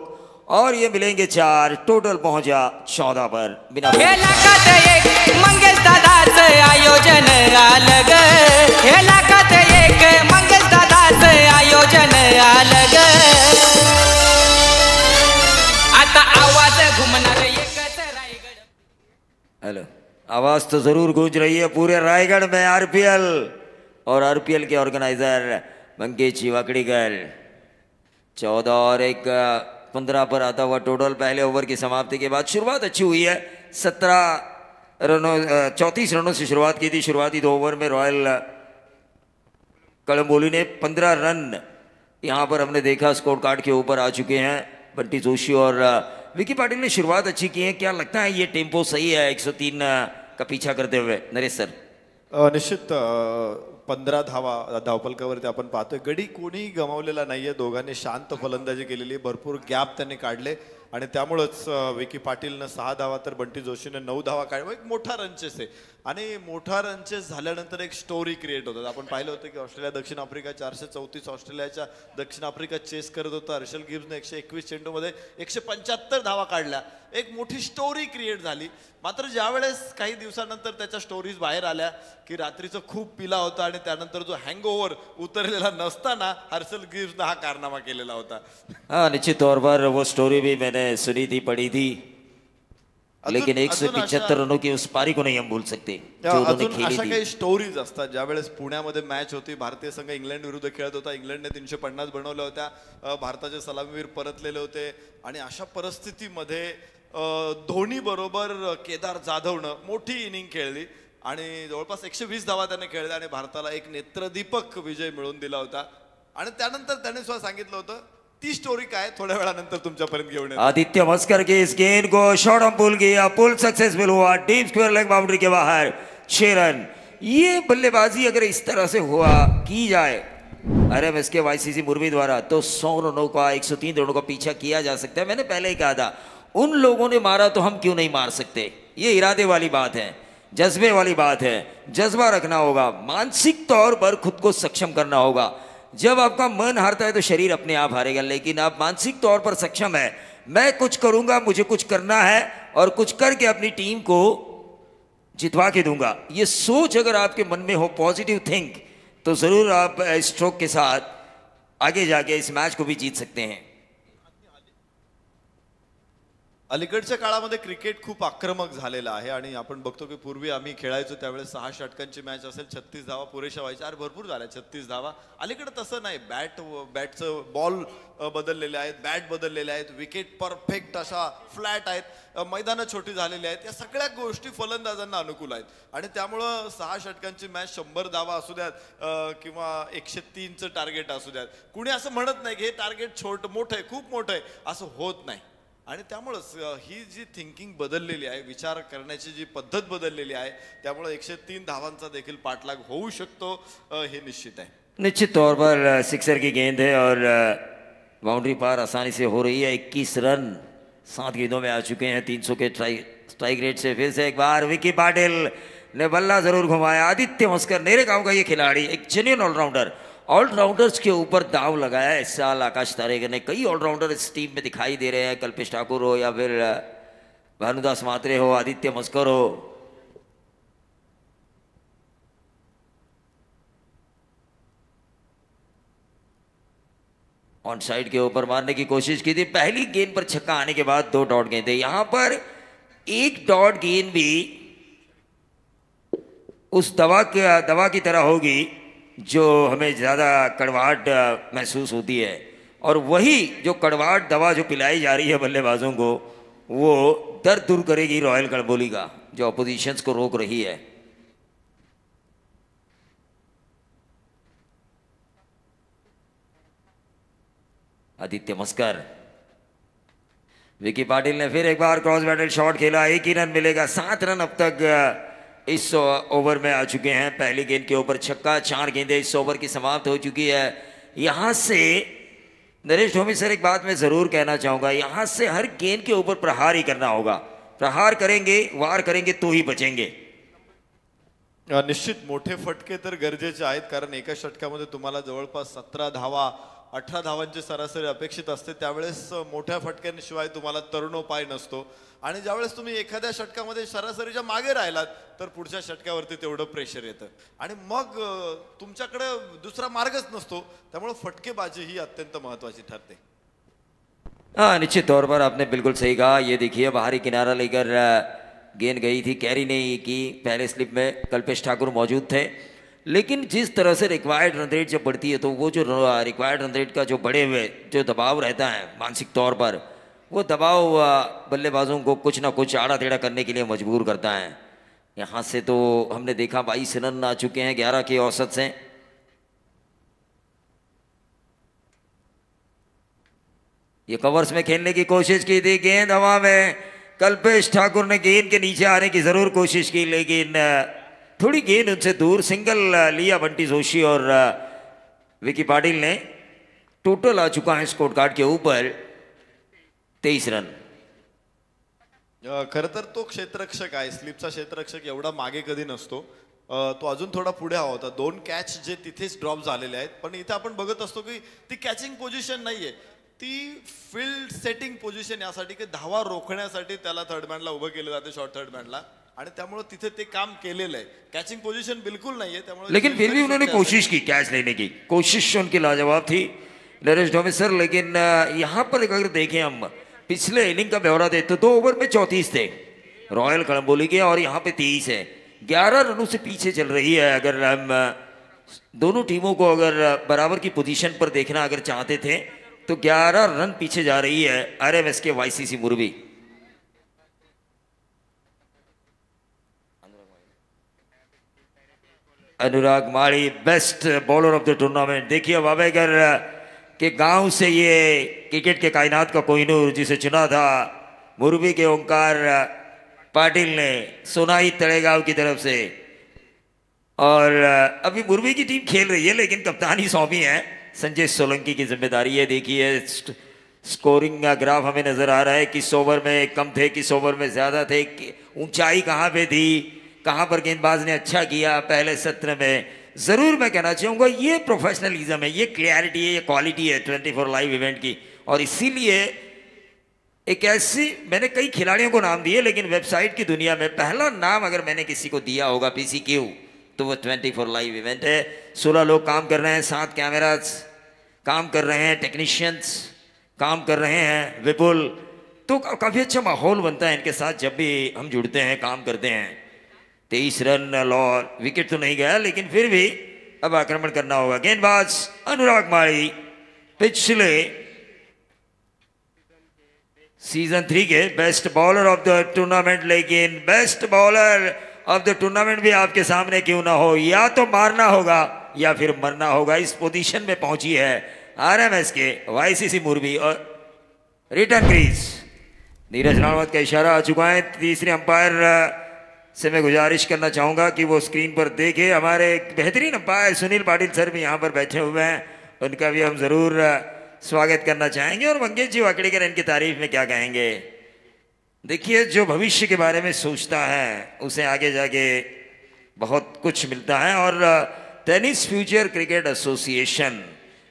और ये मिलेंगे 4, टोटल पहुंचा 14 पर बिना। मंगेश दादाचं आयोजन अलग, हेला कत एक मंगेश दादाचं आयोजन अलग, आता आवाज घुमणार एकच रायगड। हेलो, आवाज तो जरूर गूंज रही है पूरे रायगढ़ में। आरपीएल और आरपीएल के ऑर्गेनाइजर मंगेश वाकड़ीकर 14 और 15 पर आता हुआ टोटल। पहले ओवर की समाप्ति के बाद शुरुआत अच्छी हुई है। 34 रनों से शुरुआत की थी। शुरुआती 2 ओवर में रॉयल कलम्बोली ने 15 रन यहाँ पर हमने देखा स्कोर कार्ड के ऊपर आ चुके हैं। बंटी जोशी और विकी पाटिल ने शुरुआत अच्छी की है। क्या लगता है ये टेम्पो सही है 103 का पीछा करते हुए? नरेश सर, निश्चित 15 धावपलकावरती आपण पाहतोय गडी कोणी गमावलेला नाहीये. दोघांनी शांत फलंदाजी केलेली, भरपूर गॅप त्यांनी काढले आणि त्यामुळेच विकी पाटीलनं 6 धावा तर बंटी जोशीने 9 धावा काढल्या. एक मोठा रनचेस आहे आणि मोठा रनचेस झाल्यानंतर एक स्टोरी क्रिएट होतात. आपण पाहिलं होतं की ऑस्ट्रेलिया दक्षिण आफ्रिका 434 ऑस्ट्रेलियाच्या दक्षिण आफ्रिका चेस करत होता. हर्षल गिब्सने 121 चेंडूमध्ये 175 धावा काढल्या. एक मोठी स्टोरी क्रिएट झाली. मात्र ज्यावेळेस काही दिवसानंतर त्याच्या स्टोरीज बाहेर आल्या की रात्रीचं खूप पिला होता आणि त्यानंतर जो हँगओव्हर उतरलेला नसताना हर्षल गिब्सने हा कारनामा केलेला होता. हाँ, निश्चित तौर पर वो स्टोरी भी मैंने सुनी थी, पढ़ी थी, लेकिन 175 रनों की उस पारी को नहीं हम भूल सकते जो उन्होंने खेली अशा थी. काही स्टोरीज असतात. ज्यावेळेस पुण्यामध्ये मॅच होती, भारतीय संघ इंग्लंड विरुद्ध खेळत होता. इंग्लंडने 350 बनवल्या होत्या. भारताचे सलामीवीर परतलेले होते आणि अशा परिस्थितीमध्ये धोनी बरोबर केदार जाधवनं मोठी इनिंग खेळली आणि जवळपास 120 धावा त्याने खेळल्या आणि भारताला एक नेत्रदीपक विजय मिळवून दिला होता. आणि त्यानंतर त्याने स्वतः सांगितलं होतं ती स्टोरी काय थोड्या वेळानंतर तुमच्यापर्यंत घेऊन येतो. आदित्य मस्कर के इस गेंद को शॉर्ट ऑन पुल किया, पुल सक्सेसफुल हुआ, डीप स्क्वायर लेग बाउंड्री के बाहर 6 रन. ये बल्लेबाजी अगर इस तरह से हुआ की जाए आरएमएस के वाईसीसी मुरबी द्वारा तो 100 रनों का 103 रनों का पीछा किया जा सकता है. मैंने पहले ही कहा था उन लोगों ने मारा तो हम क्यों नहीं मार सकते. ये इरादे वाली बात है, जज्बे वाली बात है. जज्बा रखना होगा, मानसिक तौर पर खुद को सक्षम करना होगा. जब आपका मन हारता है तो शरीर अपने आप हारेगा, लेकिन आप मानसिक तौर पर सक्षम है, मैं कुछ करूंगा, मुझे कुछ करना है और कुछ करके अपनी टीम को जितवा के दूंगा. ये सोच अगर आपके मन में हो, पॉजिटिव थिंक, तो जरूर आप स्ट्रोक के साथ आगे जाके इस मैच को भी जीत सकते हैं. अलीकडच्या काळामध्ये क्रिकेट खूप आक्रमक झालेला आहे आणि आपण बघतो की पूर्वी आम्ही खेळायचो त्यावेळेस 6 षटकांची मॅच असेल, 36 धावा पुरेशा व्हायच्या. अरे भरपूर झाल्या 36 धावा. अलीकडे तसं नाही. बॅटचं बॉल बदललेले आहेत, बॅट बदललेले आहेत, विकेट परफेक्ट अशा फ्लॅट आहेत, मैदानं छोटी झालेली आहेत. या सगळ्या गोष्टी फलंदाजांना अनुकूल आहेत आणि त्यामुळं 6 षटकांची मॅच 100 धावा असू द्यात किंवा 103चं टार्गेट असू द्यात, कुणी असं म्हणत नाही की हे टार्गेट मोठं आहे, खूप मोठं आहे, असं होत नाही. आणि त्यामुळंच ही जी थिंकिंग बदललेली आहे, विचार करण्याची जी पद्धत बदललेली आहे, त्यामुळे 103 धावांचा देखील पाठलाग होऊ शकतो हे निश्चित आहे. निश्चित तौर पर सिक्सर की गेंद है और बाउंड्री पार आसानी से हो रही है. 21 रन 7 गेंदों में आ चुके हैं. 300 के स्ट्राइक रेट से फिर से एक बार विकी पाटिल ने बल्ला जरूर घुमाया. आदित्य मस्कर मेरे गांव का ये खिलाड़ी, एक जेन्युइन ऑलराउंडर, ऑलराउंडर्स के ऊपर दाव लगाया है इस साल आकाश तारेकर ने. कई ऑलराउंडर इस टीम में दिखाई दे रहे हैं, कल्पेश ठाकुर हो या फिर भानुदास मात्रे हो, आदित्य मस्कर हो. ऑन साइड के ऊपर मारने की कोशिश की थी। पहली गेंद पर छक्का आने के बाद 2 डॉट गेंद थे। यहां पर एक डॉट गेंद भी उस दवा की तरह होगी जो हमें ज़्यादा कड़वाहट महसूस होती है, और वही जो कड़वाहट दवा जो पिलाई जा रही है बल्लेबाजों को, वो दर्द दूर करेगी रॉयल कड़बोली का, जो अपोजिशंस को रोक रही है। आदित्य मस्कर, विकी पाटिल ने फिर एक बार क्रॉस बैटल शॉट खेला, 1 ही रन मिलेगा। 7 रन अब तक इस ओवर में आ चुके हैं। पहली गेंद के ऊपर छक्का, 4 गेंदें इस ओवर की समाप्त हो चुकी है। यहां से नरेश ढोमी सर, एक बात मैं जरूर कहना चाहूंगा, यहां से हर गेंद के ऊपर प्रहार ही करना होगा। प्रहार करेंगे, वार करेंगे तो ही बचेंगे। निश्चित मोठे फटके तर गरजेचे आहेत, कारण एका षटकामध्ये तुम्हाला जवळपास 17 धावा 18 धावांची सरासरी अपेक्षित असते। त्यावेळेस मोठ्या फटक्यांशिवाय तुम्हाला तरुणोपाय नसतो, आणि ज्यावेळेस तुम्ही एखाद्या षटकामध्ये सरासरीच्या मागे राहिलात तर पुढच्या षटकावरती तेवढं प्रेशर येतं, आणि मग तुमच्याकडे दुसरा मार्गच नसतो। त्यामुळे फटकेबाजी ही अत्यंत महत्त्वाची ठरते। हाँ, निश्चित तौर पर आपने बिल्कुल सही कहा। ये देखिए बाहरी किनारा लेकर गेंद गई थी, कैरी नहीं की। पहले स्लिप में कल्पेश ठाकुर मौजूद थे, लेकिन जिस तरह से रिक्वायर्ड रन रेट जब बढ़ती है तो वो जो रिक्वायर्ड रन रेट का जो बढ़े हुए जो दबाव रहता है मानसिक तौर पर, वो दबाव बल्लेबाजों को कुछ ना कुछ आड़ा टेढ़ा करने के लिए मजबूर करता है। यहाँ से तो हमने देखा 22 रन आ चुके हैं 11 की औसत से। ये कवर्स में खेलने की कोशिश की थी, गेंद हवा में, कल्पेश ठाकुर ने गेंद के नीचे आने की जरूर कोशिश की, लेकिन थोड़ी गेंद उनसे दूर। सिंगल लिया बंटी जोशी और विकी पाटिल ने। टोटल आ चुका है स्कोर कार्ड के ऊपर 23 रन। खरं तर तो क्षेत्ररक्षक आहे, स्लिपचा क्षेत्ररक्षक एवढा मागे कधी नसतो, तो अजून थोडा पुढे हवा होता। 2 कॅच जे तिथेच ड्रॉप झालेले आहेत, पण इथे आपण बघत असतो की ती कॅचिंग पोझिशन नाहीये, ती फील्ड सेटिंग पोझिशन, यासाठी की धावा रोखण्यासाठी त्याला थर्डमॅनला उभं केलं जाते, शॉर्ट थर्डमॅनला, आणि त्यामुळे तिथे ते काम केलेलं आहे। कॅचिंग पोझिशन बिल्कुल नाहीये, त्यामुळे लेकिन फिर भी उन्होंने कोशिश की, कैच लेने की कोशिश उनकी लाजवाब थी नरेश ढोमी सर। लेकिन यहाँ पर अगर देखें हम पिछले इनिंग का ब्यौरा देते तो 2 ओवर में 34 थे रॉयल कड़बोली के, और यहाँ पे 23 है। 11 रनों से पीछे चल रही है। अगर हम दोनों टीमों को अगर बराबर की पोजीशन पर देखना अगर चाहते थे तो 11 रन पीछे जा रही है आरएमएस के वाईसीसी मुरबी। अनुराग माड़ी best bowler of the tournament. देखिए वावेकर के गांव से ये क्रिकेट के कायनात का कोहिनूर जिसे चुना था मुरबी के ओंकार पाटिल ने सोनाई तड़ेगांव की तरफ से, और अभी मुरबी की टीम खेल रही है लेकिन कप्तानी सौंपी है संजय सोलंकी की जिम्मेदारी है। देखिए स्कोरिंग ग्राफ हमें नजर आ रहा है, किस ओवर में कम थे, किस ओवर में ज्यादा थे, ऊंचाई कहाँ पे थी, कहाँ पर गेंदबाज ने अच्छा किया पहले सत्र में। जरूर मैं कहना चाहूँगा ये प्रोफेशनलिज्म है, ये क्लियरिटी है, ये क्वालिटी है 24 लाइव इवेंट की। और इसीलिए एक ऐसी, मैंने कई खिलाड़ियों को नाम दिए, लेकिन वेबसाइट की दुनिया में पहला नाम अगर मैंने किसी को दिया होगा PCQ तो वो 24 लाइव इवेंट है। 16 लोग काम कर रहे हैं, 7 कैमरास काम कर रहे हैं, टेक्नीशियंस काम कर रहे हैं, विपुल, तो काफ़ी अच्छा माहौल बनता है इनके साथ जब भी हम जुड़ते हैं, काम करते हैं। 23 रन लॉ, विकेट तो नहीं गया लेकिन फिर भी अब आक्रमण करना होगा। गेंदबाज अनुराग माड़ी पिछले सीजन 3 के best bowler of the tournament, लेकिन best bowler of the tournament भी आपके सामने क्यों ना हो, या तो मारना होगा या फिर मरना होगा। इस पोजीशन में पहुंची है आरएमएस के वाईसीसी मुरबी। और रिटर्न क्रीज नीरज रावत का इशारा आ चुका है। तीसरे अंपायर से मैं गुजारिश करना चाहूंगा कि वो स्क्रीन पर देखे। हमारे बेहतरीन अंपायर सुनील पाटिल सर भी यहाँ पर बैठे हुए हैं, उनका भी हम जरूर स्वागत करना चाहेंगे। और मंगेश जी वाकड़ीकर इनकी तारीफ में क्या कहेंगे। देखिए जो भविष्य के बारे में सोचता है उसे आगे जाके बहुत कुछ मिलता है। और टेनिस फ्यूचर क्रिकेट एसोसिएशन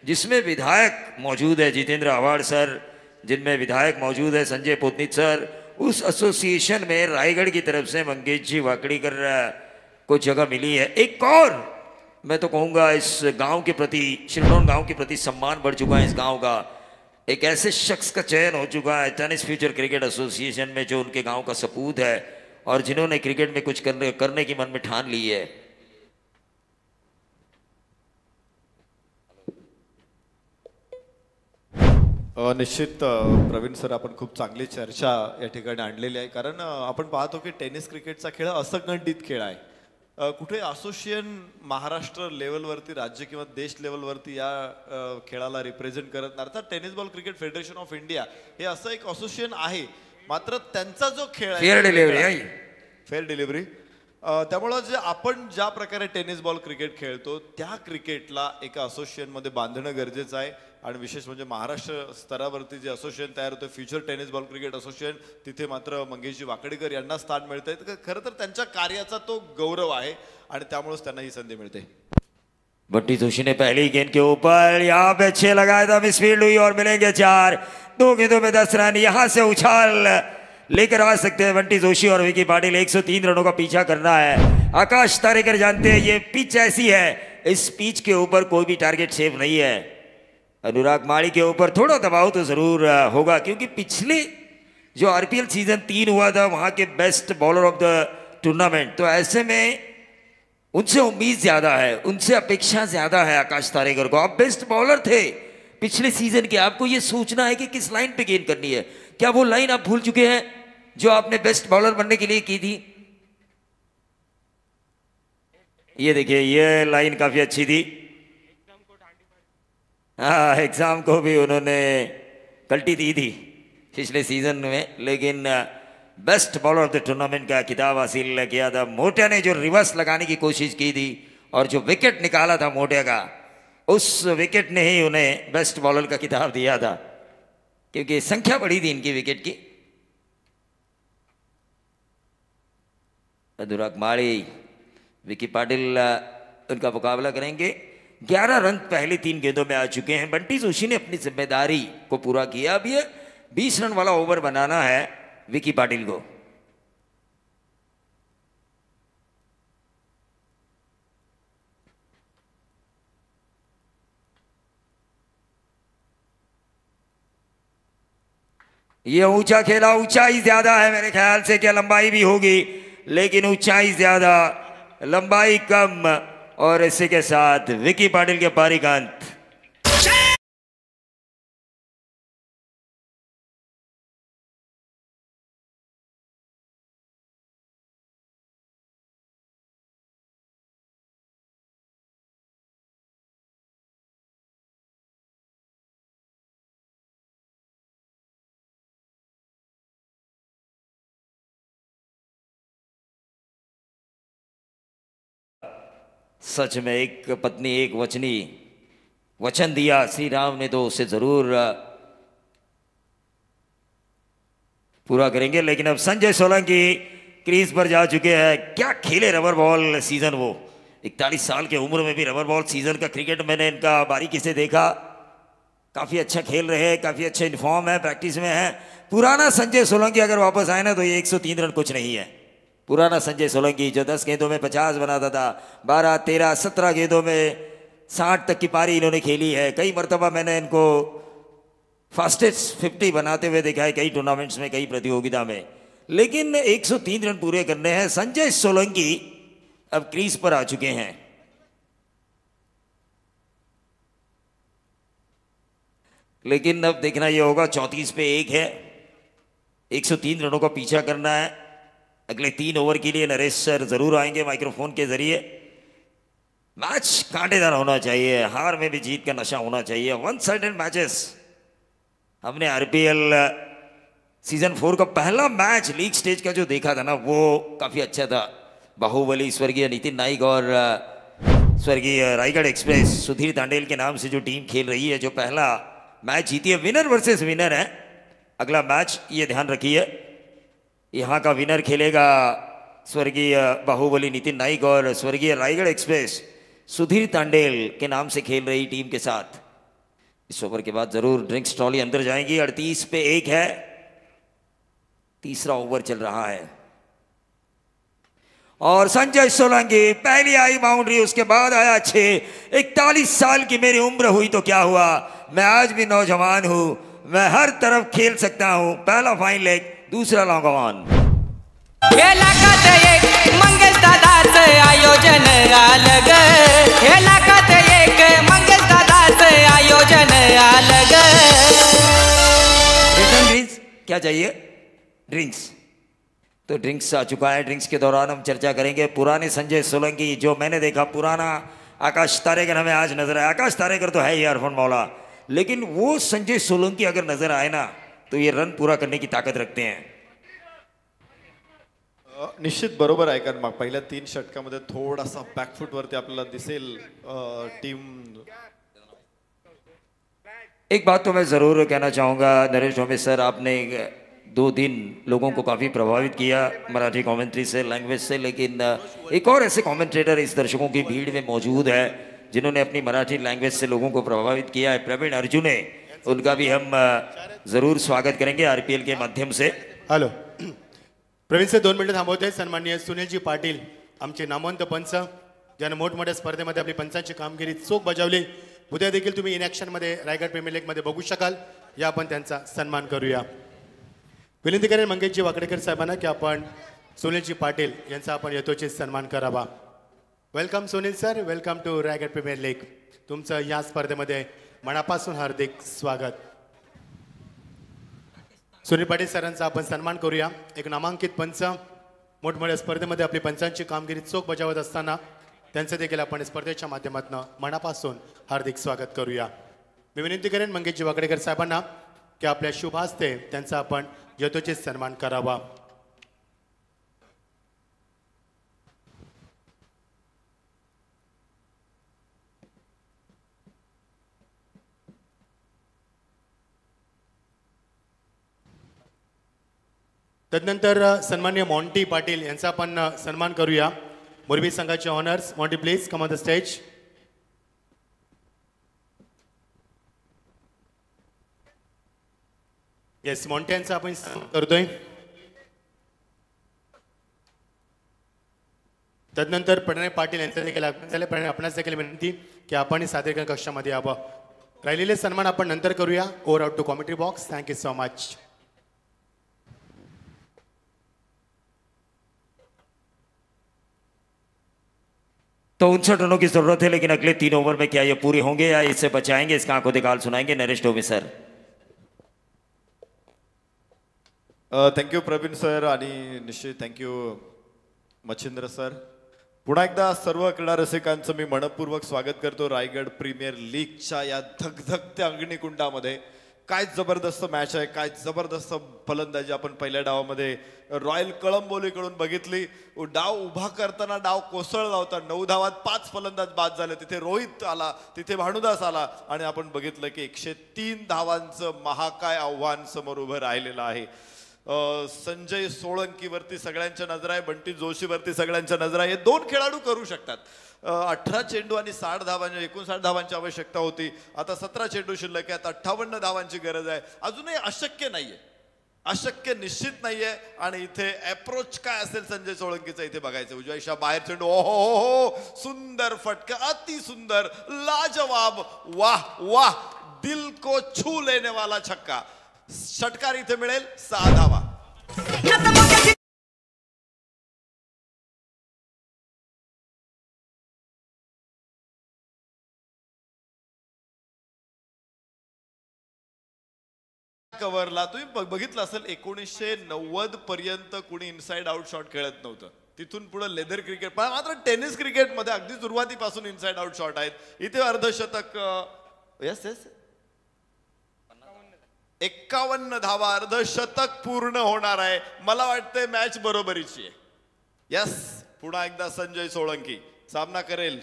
जिसमें विधायक मौजूद है जितेंद्र आवाड़ सर, जिनमें विधायक मौजूद है संजय पोतनीत सर, उस एसोसिएशन में रायगढ़ की तरफ से मंगेश जी वाकड़ीकर को जगह मिली है। एक और मैं तो कहूँगा इस गांव के प्रति, शिरडोन गांव के प्रति सम्मान बढ़ चुका है इस गांव का। एक ऐसे शख्स का चयन हो चुका है टेनिस फ्यूचर क्रिकेट एसोसिएशन में जो उनके गांव का सपूत है और जिन्होंने क्रिकेट में कुछ करने की मन में ठान ली है। निश्चित प्रवीण सर, आपण खूप चांगली चर्चा या ठिकाणी आणलेली आहे, कारण आपण पाहतो की टेनिस क्रिकेटचा खेळ असंघटित खेळ आहे. कुठे असोसिएशन महाराष्ट्र लेवलवरती, राज्य किंवा देश लेवलवरती या खेळाला रिप्रेझेंट करत नाही. अर्थात tennis ball cricket federation of India हे असं एक असोसिएशन आहे, मात्र त्यांचा जो खेळ आहे फेअर डिलिव्हरी, त्यामुळं जे आपण ज्या प्रकारे टेनिस बॉल क्रिकेट खेळतो त्या क्रिकेटला एका असोसिएशनमध्ये बांधणं गरजेचं आहे. आणि विशेष म्हणजे महाराष्ट्र स्तरावरती जे असोसिएशन तयार होतं future tennis ball cricket association, तिथे मात्र मंगेशजी वाकडेकर यांना स्थान मिळतंय. खरं तर त्यांच्या कार्याचा तो गौरव आहे आणि त्यामुळेच त्यांना ही संधी मिळते. बंटी जोशी ने पहली गेंद के ऊपर यहाँ पे 6 लगाया था, मिसफील्ड हुई और मिलेंगे 4. 2 गेंदों में 10 रन. यहाँ से उछाल लेकर आ सकते हैं बंटी जोशी और विकी पाटिल. 103 रनों का पीछा करना है. आकाश तारेकर जानते हैं ये पिच ऐसी है, इस पिच के ऊपर कोई भी टारगेट सेफ नहीं है. अनुराग माड़ी के ऊपर थोड़ा दबाव तो जरूर होगा, क्योंकि पिछले जो आरपीएल सीजन 3 हुआ था वहां के best bowler of the tournament, तो ऐसे में उनसे उम्मीद ज्यादा है, उनसे अपेक्षा ज्यादा है आकाश तारेकर को. आप बेस्ट बॉलर थे पिछले सीजन के, आपको ये सोचना है कि किस लाइन पे गेंद करनी है. क्या वो लाइन आप भूल चुके हैं जो आपने बेस्ट बॉलर बनने के लिए की थी? ये देखिए, ये लाइन काफी अच्छी थी. हाँ, एग्जाम को भी उन्होंने कल्टी दी थी पिछले सीजन में, लेकिन best bowler of the tournament का खिताब हासिल किया था. मोटिया ने जो रिवर्स लगाने की कोशिश की थी और जो विकेट निकाला था मोटिया का, उस विकेट ने ही उन्हें बेस्ट बॉलर का खिताब दिया था, क्योंकि संख्या बड़ी थी इनकी विकेट की. अनुराग माड़ी, विकी पाटिल उनका मुकाबला करेंगे. 11 रन पहले 3 गेंदों में आ चुके हैं. बंटी जोशी ने अपनी जिम्मेदारी को पूरा किया. अब ये 20 रन वाला ओवर बनाना है विकी पाटिल को. ये ऊंचा खेला, ऊंचाई ज्यादा है मेरे ख्याल से, क्या लंबाई भी होगी, लेकिन ऊंचाई ज्यादा लंबाई कम, और इसी के साथ विकी पाटिल के पारी का अंत. सच में एक पत्नी एक वचनी वचन दिया श्री राम ने, तो उसे जरूर पूरा करेंगे. लेकिन अब संजय सोलंकी क्रीज पर जा चुके हैं. क्या खेले रबर बॉल सीजन वो. 41 साल के उम्र में भी रबर बॉल सीजन का क्रिकेट मैंने इनका बारीकी से देखा. काफी अच्छा खेल रहे हैं, काफी अच्छे इन्फॉर्म है, प्रैक्टिस में है. पुराना संजय सोलंकी अगर वापस आए ना तो ये 103 रन कुछ नहीं है. पुराना संजय सोलंकी जो 10 गेंदों में 50 बनाता था, 12, 13, 17 गेंदों में 60 तक की पारी इन्होंने खेली है. कई मरतबा मैंने इनको फास्टेस्ट 50 बनाते हुए देखा है कई टूर्नामेंट्स में, कई प्रतियोगिता में. लेकिन 103 रन पूरे करने हैं. संजय सोलंकी अब क्रीज पर आ चुके हैं. लेकिन अब देखना यह होगा, 34 पे 1 है, 103 रनों का पीछा करना है. अगले 3 ओवर के लिए नरेश सर जरूर आएंगे माइक्रोफोन के जरिए. मैच कांटेदार होना चाहिए, हार में भी जीत का नशा होना चाहिए. 1 साइडेड मैचेस हमने आरपीएल सीजन 4 का पहला मैच लीग स्टेज का जो देखा था ना, वो काफी अच्छा था. बाहुबली स्वर्गीय नितिन नाइक और स्वर्गीय रायगढ़ एक्सप्रेस सुधीर तांडेल के नाम से जो टीम खेल रही है, जो पहला मैच जीती है, विनर वर्सेस विनर है अगला मैच, ये ध्यान रखिए. यहाँ का विनर खेलेगा स्वर्गीय बाहुबली नितिन नाइक और स्वर्गीय रायगढ़ एक्सप्रेस सुधीर तांडेल के नाम से खेल रही टीम के साथ. इस ओवर के बाद जरूर ड्रिंक्स ट्रॉली अंदर जाएंगी. 38 पे 1 है, तीसरा ओवर चल रहा है. और संजय सोलंकी पहली आई बाउंड्री, उसके बाद आया 6। 41 साल की मेरी उम्र हुई तो क्या हुआ, मैं आज भी नौजवान हूं, मैं हर तरफ खेल सकता हूं। पहला फाइन लेग, दूसरा लॉन्ग ऑन। हे लागत एक मंगेश दादाचं आयोजन आलं ग, हे लागत एक मंगेश दादाचं आयोजन आलं ग। ड्रिंक्स क्या चाहिए? ड्रिंक्स, तो ड्रिंक्स आ चुका है। ड्रिंक्स के दौरान हम चर्चा करेंगे पुराने संजय सोलंकी, जो मैंने देखा पुराना आकाश तारेकर हमें आज नजर आया। आकाश तारेकर तो है ही अरफन मौला, लेकिन वो संजय सोलंकी अगर नजर आए ना तो ये रन पूरा करने की ताकद रखते हैं। निश्चित बरोबर आहे, कारण पहिल्या 3 षटकामध्ये थोडासा बॅकफूट वरती आपल्याला दिसेल टीम। एक बात तो मैं जरूर कहना चाहूँगा नरेश ढोमे सर, आपने 2 दिन लोगों को काफ़ी प्रभावित किया मराठी कमेंट्री से, लैंग्वेज से, लेकिन एक और ऐसे कमेंट्रेटर इस दर्शकों की भीड़ में मौजूद है जिन्होंने अपनी मराठी लैंग्वेज से लोगों को प्रभावित किया है, प्रवीण अर्जुने। उनका भी हम ज़रूर स्वागत करेंगे आरपीएल के माध्यम से। हॅलो, प्रवीण से 2 मिनिटं थांबवते। सन्माननीय सुनीलजी पाटील, आमचे नामवंत पंच, ज्याने मोठमोठ्या स्पर्धेमध्ये आपली पंचांची कामगिरी चोख बजावली। उद्या देखील तुम्ही इन ॲक्शनमध्ये रायगड प्रीमियर लीगमध्ये बघू शकाल, या आपण त्यांचा सन्मान करूया। विनंती करेन मंगेशजी वाकडेकर साहेबांना की आपण सुनीलजी पाटील यांचा आपण यथोचित सन्मान करावा। Welcome Sunil sir, welcome to Raigad premier league. तुमचं या स्पर्धेमध्ये मनापासून हार्दिक स्वागत। सुनील पाटील सरांचा आपण सन्मान करूया। एक नामांकित पंच, मोठमोठ्या स्पर्धेमध्ये आपली पंचांची कामगिरी चोख बजावत असताना त्यांचं देखील आपण स्पर्धेच्या माध्यमातून मनापासून हार्दिक स्वागत करूया। मी विनंती करेन मंगेशजी वाकडेकर साहेबांना की आपल्या शुभ हस्ते त्यांचा आपण यथोचित सन्मान करावा। तदनंतर सन्मान्य मॉन्टी पाटील यांचा आपण सन्मान करूया। मोरबी संघाचे honours, Monty please come on the stage. Yes, Monty यांचा आपण करतोय। तदनंतर प्रणय पाटील यांचा देखील प्रणय आपणास देखील विनंती की आपण सादरीकरण कक्षामध्ये यावं। राहिलेले सन्मान आपण नंतर करूया। Over out to commentary box. Thank you so much. तो 59 रनों की जरूरत है, लेकिन अगले 3 ओवर में क्या ये पूरे होंगे या इससे बचाएंगे, इसका आंखों दिखाल सुनाएंगे Naresh Dhome sir. Thank you Praveen sir आणि निश्चित थँक्यू मच्छिंद्र सर। पुन्हा एकदा सर्व क्रीडा रसिकांचं मी मनपूर्वक स्वागत करतो रायगड प्रीमियर लीगच्या या धगधगत्या अग्निकुंडामध्ये। काय जबरदस्त मॅच आहे, काय जबरदस्त फलंदाजी आपण पहिल्या डावामध्ये रॉयल कळंबोलीकडून बघितली। डाव उभा करताना डाव कोसळला होता, 9 धावात 5 फलंदाज बाद झाले। तिथे रोहित आला, तिथे भानुदास आला आणि आपण बघितलं की 103 धावांचं महाकाय आव्हान समोर उभं राहिलेलं आहे। संजय सोळंकीवरती सगळ्यांच्या नजर आहे, बंटी जोशीवरती सगळ्यांच्या नजर आहे। हे 2 खेळाडू करू शकतात। 18 चेंडू आणि 60 धावांची 59 धावांची आवश्यकता होती, आता 17 चेंडू शिल्लक आहेत, 58 धावांची गरज आहे। अजूनही अशक्य नाहीये, अशक्य निश्चित नाहीये। आणि इथे अप्रोच काय असेल संजय सोळंकीचा इथे बघायचं। उजव्या दिशा बाहेर चेंडू, ओहो सुंदर फटका, अति सुंदर, लाजवाब, वाह वाह, दिल को छू लेने वाला छक्का। षटकार इथे मिळेल 6 धावा। कव्हरला तुम्ही बघितलं असेल 1990 पर्यंत कुणी इनसाइड आउट शॉट खेळत नव्हतं। तिथून पुढे लेदर क्रिकेट, मात्र टेनिस क्रिकेटमध्ये अगदी सुरुवातीपासून इनसाइड आउट शॉट आहेत। इथे अर्धशतक, यस यस 51 धावा, अर्धशतक पूर्ण होणार आहे। मला वाटतंय मॅच बरोबरीची आहे। यस, पुन्हा एकदा संजय सोळंकी सामना करेल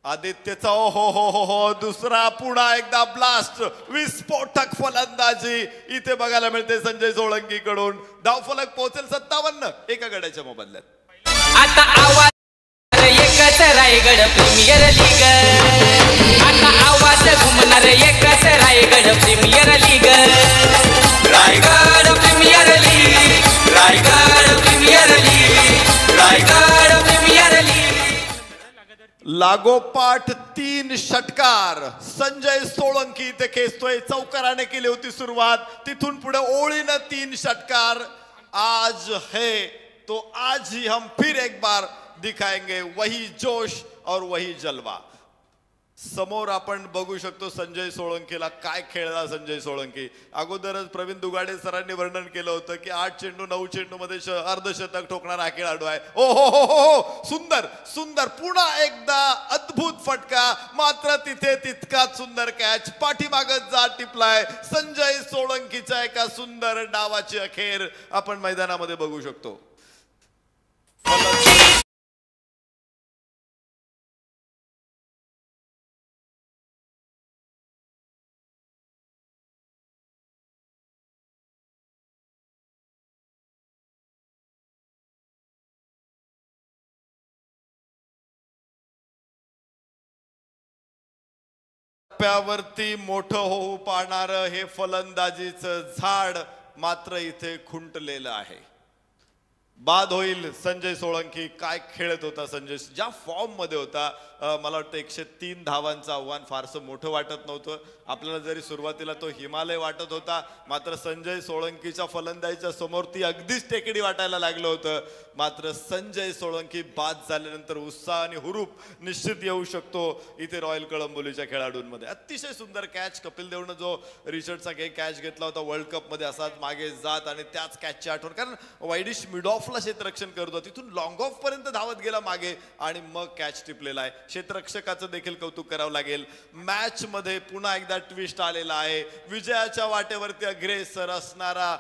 आदित्यचा। ओ हो हो हो हो, दुसरा पुन्हा एकदा ब्लास्ट, विस्फोटक फलंदाजी इथे बघायला मिळते संजय सोळंकी कडून। धावफलक पोहोचेल 57 एका गड्याच्या मोबदल्यात। आता आवाज एकच रायगड प्रीमियर लीग, आता आवाज घुमणार एकच Raigad premier league. Raigad premier league, Raigad premier league, Raigad लागोपाठ 3 षटकार संजय सोळंकी इथे खेचतोय. चौकाराने केली होती सुरुवात, तिथून पुढे ओळीनं 3 षटकार. आज है तो आज ही हम फिर एक बार दिखाएंगे वही जोश और वही जलवा. समोर आपण बघू शकतो संजय सोळंकीला. काय खेळला संजय सोळंकी. अगोदरच प्रवीण दुगाडे सरांनी वर्णन केलं होतं की 8 चेंडू 9 चेंडू मध्ये अर्धशतक ठोकणारा हा खेळाडू आहे. ओ हो हो हो, सुंदर सुंदर, पुन्हा एकदा अद्भुत फटका. मात्र तिथे तितकाच सुंदर कॅच. पाठीमागत जा टिपलाय. संजय सोळंकीच्या एका सुंदर डावाची अखेर आपण मैदानामध्ये बघू शकतो. टप्प्यावरती मोठं होऊ पाहणार हे फलंदाजीचं झाड मात्र इथे खुंटलेलं आहे. बाद होईल. संजय सोळंकी काय खेळत होता संजय, ज्या फॉर्म मध्ये होता. मला वाटतं 103 धावांचं आव्हान फारसं मोठं वाटत नव्हतं आपल्याला. जरी सुरुवातीला तो हिमालय वाटत होता, मात्र संजय सोळंकीच्या फलंदाजीच्या समोर ती अगदीच टेकडी वाटायला लागलं होतं. मात्र संजय सोळंकी बाद झाल्यानंतर उत्साह आणि हुरूप निश्चित येऊ शकतो इथे रॉयल कळंबोलीच्या खेळाडूंमध्ये. अतिशय सुंदर कॅच. कपिल देवनं जो रिचर्डचा कॅच घेतला होता वर्ल्ड कप मध्ये, असाच मागे जात आणि त्याच कॅचची आठवण. कारण वाईडिश मिड ऑफला क्षेत्ररक्षण करत होता, तिथून लॉंग ऑफ पर्यंत धावत गेला मागे आणि मग कॅच टिपलेला आहे. क्षेत्ररक्षकाचं देखील कौतुक करावं लागेल. मॅच मध्ये पुन्हा एकदा ट्विस्ट आलेला आहे. विजयाच्या वाटेवरती अग्रेसर असणारा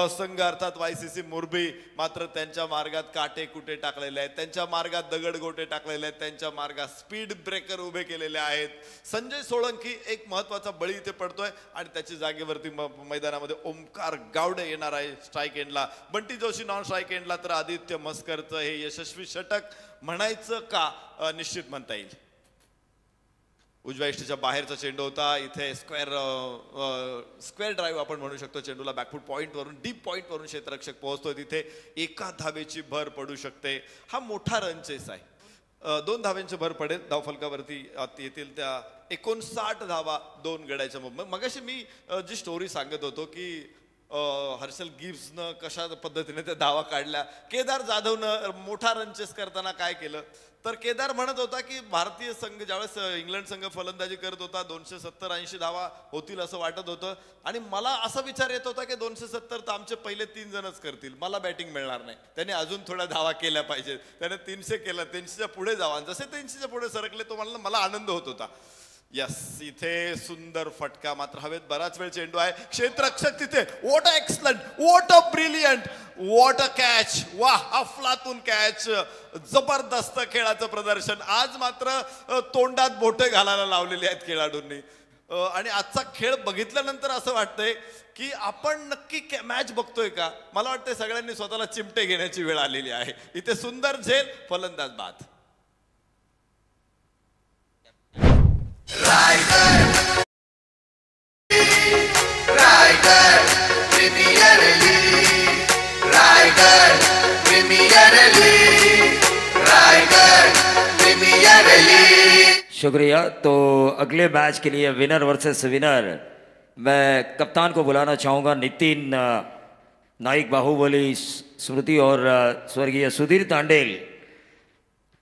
संघ अर्थात YCC मोरबी मात्र त्यांच्या मार्गात काटे कुटे टाकलेले आहेत, त्यांच्या मार्गात दगडगोटे टाकलेले आहेत, त्यांच्या मार्गात स्पीड ब्रेकर उभे केलेले आहेत. संजय सोळंकी एक महत्वाचा बळी इथे पडतोय आणि त्याच्या जागेवरती मैदानामध्ये ओमकार गावडे येणार आहे स्ट्राईक एंडला. बंटी जोशी नॉन स्ट्राईक एंडला, तर आदित्य मस्करचं हे यशस्वी षटक म्हणायचं का निश्चित म्हणता येईल. उजव्या इष्टीच्या बाहेरचा चेंडू होता. इथे स्क्वेअर ड्राईव्ह आपण म्हणू शकतो. चेंडूला बॅकफूट पॉईंट वरून डीप पॉईंट वरून क्षेत्ररक्षक पोहोचतोय. तिथे एका धावेची भर पडू शकते. हा मोठा रन चेस आहे. 2 धाव्यांची भर पडेल. धावफलकावरती येतील त्या 59 धावा 2 गड्याच्या. मगाशी मी जी स्टोरी सांगत होतो की हर्षल गिब्सनं कशा पद्धतीने त्या धावा काढल्या. केदार जाधवनं मोठा रन चेस करताना काय केलं तर केदार म्हणत होता की भारतीय संघ ज्यावेळेस इंग्लंड संघ फलंदाजी करत होता 270-80 धावा होतील असं वाटत होतं आणि मला असा विचार येत होता की 270 तर आमचे पहिले 3 जणच करतील, मला बॅटिंग मिळणार नाही. त्याने अजून थोड्या धावा केल्या पाहिजेत. त्याने 300 केलं, 300च्या पुढे जावा. जसे 300च्या पुढे सरकले तो मला आनंद होत होता. यस, इथे सुंदर फटका. मात्र हवेत बराच वेळ चेंडू आहे. क्षेत्ररक्षक तिथे. What a excellent, what a brilliant, what a catch. वाह, अफलातून कॅच. जबरदस्त खेळाचं प्रदर्शन. आज मात्र तोंडात बोटे घालायला लावलेली आहेत खेळाडूंनी. आणि आजचा खेळ बघितल्यानंतर असं वाटतंय की आपण नक्की मॅच बघतोय का. मला वाटतंय सगळ्यांनी स्वतःला चिमटे घेण्याची वेळ आलेली आहे. इथे सुंदर झेल, फलंदाज बाद. Raigad Raigad premier league, Raigad premier league, Raigad premier league. शुक्रिया. तो अगले मैच के लिए विनर वर्सेस विनर मैं कप्तान को बुलाना चाहूँगा. नितिन नाइक, बाहुबली स्मृति और स्वर्गीय सुधीर तांडेल.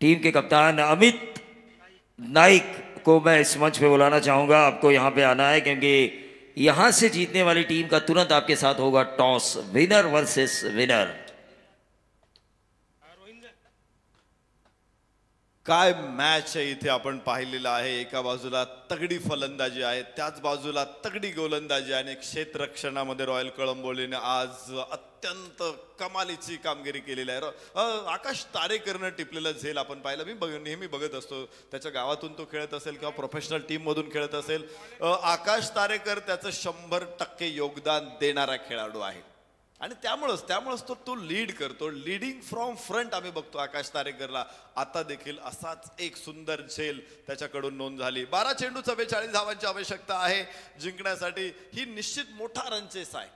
टीम के कप्तान अमित नाइक को मैं इस मंच पे बुलाना चाहूँगा. आपको यहाँ पे आना है क्योंकि यहाँ से जीतने वाली टीम का तुरंत आपके साथ होगा टॉस. Winner versus winner. काय मॅच आहे इथे आपण पाहिलेलं आहे. एका बाजूला तगडी फलंदाजी आहे, त्याच बाजूला तगडी गोलंदाजी आणि क्षेत्ररक्षणामध्ये रॉयल कळंबोलीने आज अत्यंत कमालीची कामगिरी केलेली आहे. आकाश तारेकरनं टिपलेलं झेल आपण पाहिलं. मी नेहमी बघत असतो त्याच्या गावातून तो खेळत असेल किंवा प्रोफेशनल टीम मधून खेळत असेल. आकाश तारेकर त्याचं 100% योगदान देणारा खेळाडू आहे आणि त्यामुळेच तो लीड करतो. लीडिंग फ्रॉम फ्रंट आम्ही बघतो आकाश तारेकरला. आता देखील असाच एक सुंदर झेल त्याच्याकडून नोंद झाली. 12 चेंडू 44 धावांची आवश्यकता आहे जिंकण्यासाठी. ही निश्चित मोठा रन चेस आहे.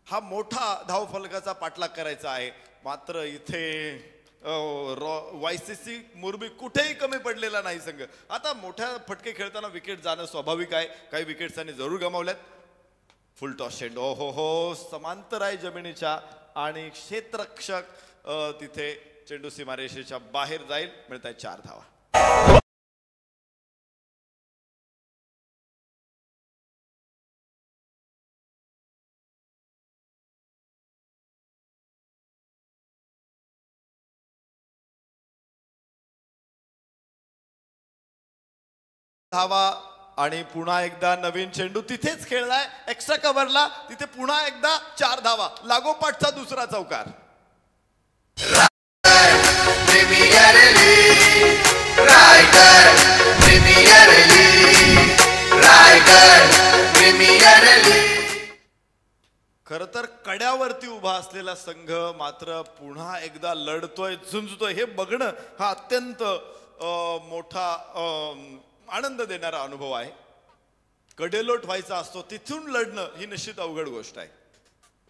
हा मोठा धावफलकाचा पाठलाग करायचा आहे. मात्र इथे YCC मुरबी कुठेही कमी पडलेला नाही संघ. आता मोठ्या फटके खेळताना विकेट जाणं स्वाभाविक आहे. काही विकेट्स त्यांनी जरूर गमावल्यात. फुल टॉस चेंडू हो समांतर आहे जमिनीच्या आणि क्षेत्ररक्षक तिथे चेंडू सीमारेषेच्या बाहेर जाईल. मिळत आहे 4 धावा. धावा आणि पुन्हा एकदा नवीन चेंडू तिथेच खेळलाय एक्स्ट्रा कव्हरला. तिथे पुन्हा एकदा 4 धावा. लागोपाठचा दुसरा चौकार. Premier league Raigad premier league Raigad premier league. खर तर कड्यावरती उभा असलेला संघ मात्र पुन्हा एकदा लढतोय झुंजतोय हे बघणं हा अत्यंत मोठा आनंद देणारा अनुभव आहे. कडेलोट व्हायचा असतो तिथून लढणं ही निश्चित अवघड गोष्ट आहे.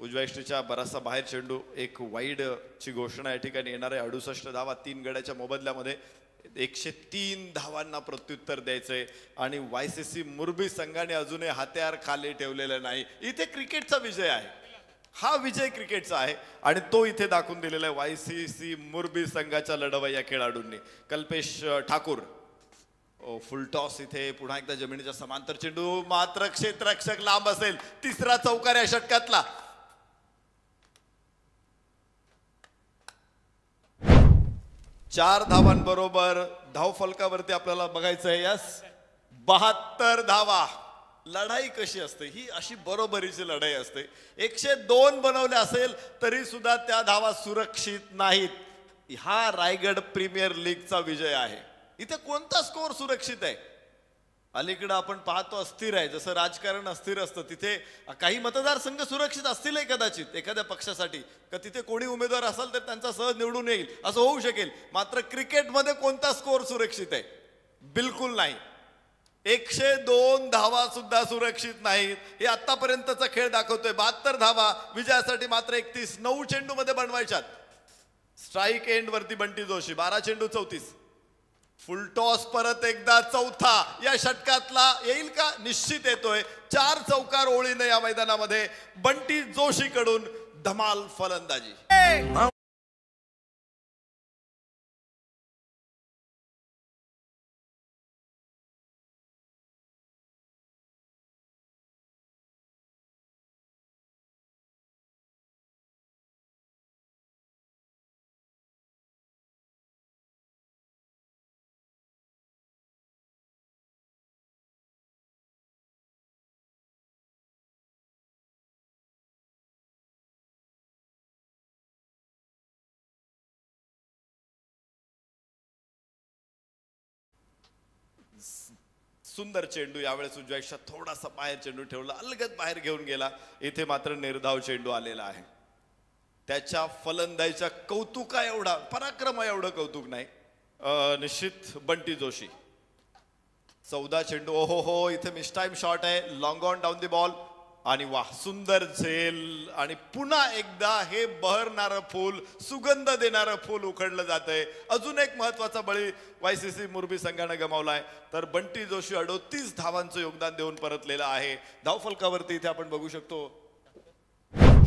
उजव्या यष्टीच्या बराचसा बाहेर चेंडू. एक वाईड ची घोषणा या ठिकाणी येणार आहे. 68 धावा 3 गड्याच्या मोबदल्यामध्ये 103 धावांना प्रत्युत्तर द्यायचंय आणि YCC मुरबी संघाने अजूनही हत्यार खाली ठेवलेलं नाही. इथे क्रिकेटचा विजय आहे. हा विजय क्रिकेटचा आहे आणि तो इथे दाखवून दिलेला आहे YCC मुरबी संघाच्या लढवय्या खेळाडूंनी. Kalpesh Thakur full toss. इथे पुन्हा एकदा जमिनीच्या समांतर चेंडू मात्र क्षेत्ररक्षक लांब असेल. तिसरा चौकार या षटकातला. 4 धावांबरोबर धावफलकावरती आपल्याला बघायचं आहे. यस 72 धावा. लढाई कशी असते ही अशी बरोबरीची लढाई असते. 102 बनवले असेल तरी सुद्धा त्या धावा सुरक्षित नाहीत. हा रायगड प्रीमियर लीगचा विजय आहे. इथे कोणता स्कोर सुरक्षित आहे? अलीकडे आपण पाहतो अस्थिर आहे. जसं राजकारण अस्थिर असतं तिथे काही मतदारसंघ सुरक्षित असतीलही कदाचित एखाद्या पक्षासाठी का तिथे कोणी उमेदवार असेल तर त्यांचा सहज निवडून येईल असं होऊ शकेल. मात्र क्रिकेटमध्ये कोणता स्कोर सुरक्षित आहे? बिलकुल नाही. 102 धावा सुद्धा सुरक्षित नाहीत. हे आतापर्यंतचा खेळ दाखवतोय. 72 धावा विजयासाठी मात्र 31. 9 चेंडू मध्ये बनवायच्यात. स्ट्राईक एंड वरती बंटी जोशी. 12 चेंडू 34. फुल टॉस परत एकदा चौथा या षटकातला येईल का? निश्चित येतोय. 4 चौकार ओळीने या मैदानामध्ये बंटी जोशी कडून धमाल फलंदाजी. सुंदर चेंडू. यावेळेस उजव्या यष्टीत थोडासा बाहेर चेंडू ठेवला. अलगद बाहेर घेऊन गेला. इथे मात्र निर्धाव चेंडू आलेला आहे. त्याच्या फलंदाजीच्या कौतुका एवढा पराक्रम एवढं कौतुक नाही. निश्चित बंटी जोशी. 14 चेंडू. हो इथे मिस टाइम शॉट आहे. Long on down the ball आणि वाह सुंदर झेल आणि पुन्हा एकदा हे बहरणारं फूल सुगंध देणारं फूल उखडलं जातंय. अजून एक महत्वाचा बळी YCC मुरबी संघाने गमावलाय. तर बंटी जोशी 38 धावांचं योगदान देऊन परतलेला आहे. धावफलकावरती इथे आपण बघू शकतो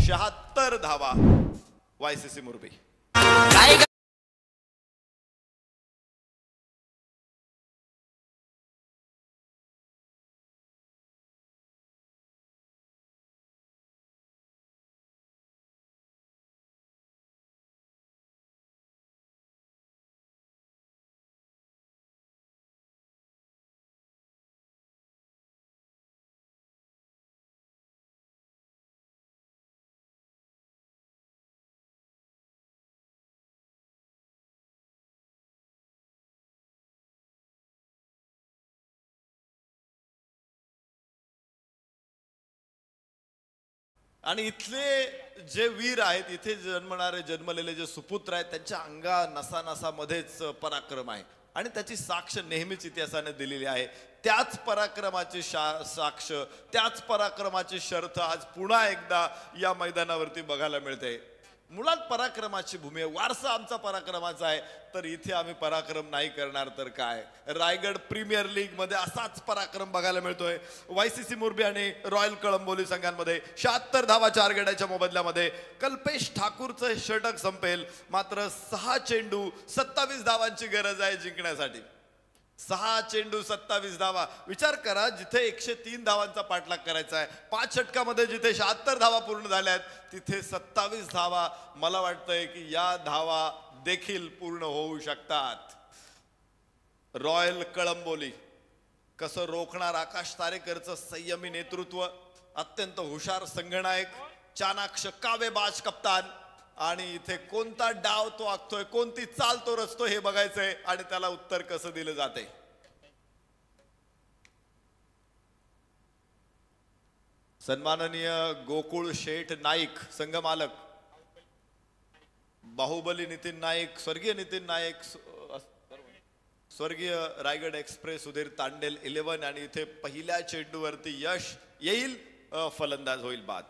76 धावा YCC मुरबी. आणि इथले जे वीर आहेत इथे जन्मणारे जन्मलेले जे सुपुत्र आहेत त्यांच्या अंगा नसानसामध्येच पराक्रम आहे आणि त्याची साक्ष नेहमीच इतिहासाने दिलेली आहे. त्याच पराक्रमाची साक्ष त्याच पराक्रमाची शर्थ आज पुन्हा एकदा या मैदानावरती बघायला मिळते. मुळात पराक्रमाची भूमी आहे, वारसा आमचा पराक्रमाचा आहे, तर इथे आम्ही पराक्रम नाही करणार तर काय. रायगड प्रीमियर लीग मध्ये असाच पराक्रम बघायला मिळतोय. YCC मोरबी आणि रॉयल कळंबोली संघांमध्ये 76 धावा 4 गड्याच्या मोबदल्यामध्ये. कल्पेश ठाकूरचं षटक संपेल, मात्र 6 चेंडू 27 धावांची गरज आहे जिंकण्यासाठी. 6 चेंडू 27 धावा. विचार करा, जिथे 103 धावांचा पाठलाग करायचा आहे, 5 षटकामध्ये जिथे 76 धावा पूर्ण झाल्यात तिथे 27 धावा. मला वाटतंय की या धावा देखील पूर्ण होऊ शकतात. रॉयल कळंबोली कसं रोखणार आकाश तारेकरचं संयमी नेतृत्व, अत्यंत हुशार संघनायक, चाणाक्ष कावेबाज कप्तान, आणि इथे कोणता डाव तो आखतोय, कोणती चाल तो रचतोय हे बघायचंय आणि त्याला उत्तर कसं दिलं जाते. सन्माननीय गोकुळ शेठ नाईक संघमालक, बाहुबली नितीन नाईक, स्वर्गीय नितीन नाईक, स्वर्गीय रायगड एक्सप्रेस सुधीर तांडेल 11, आणि इथे पहिल्या चेंडूवरती यश येईल, फलंदाज होईल बाद.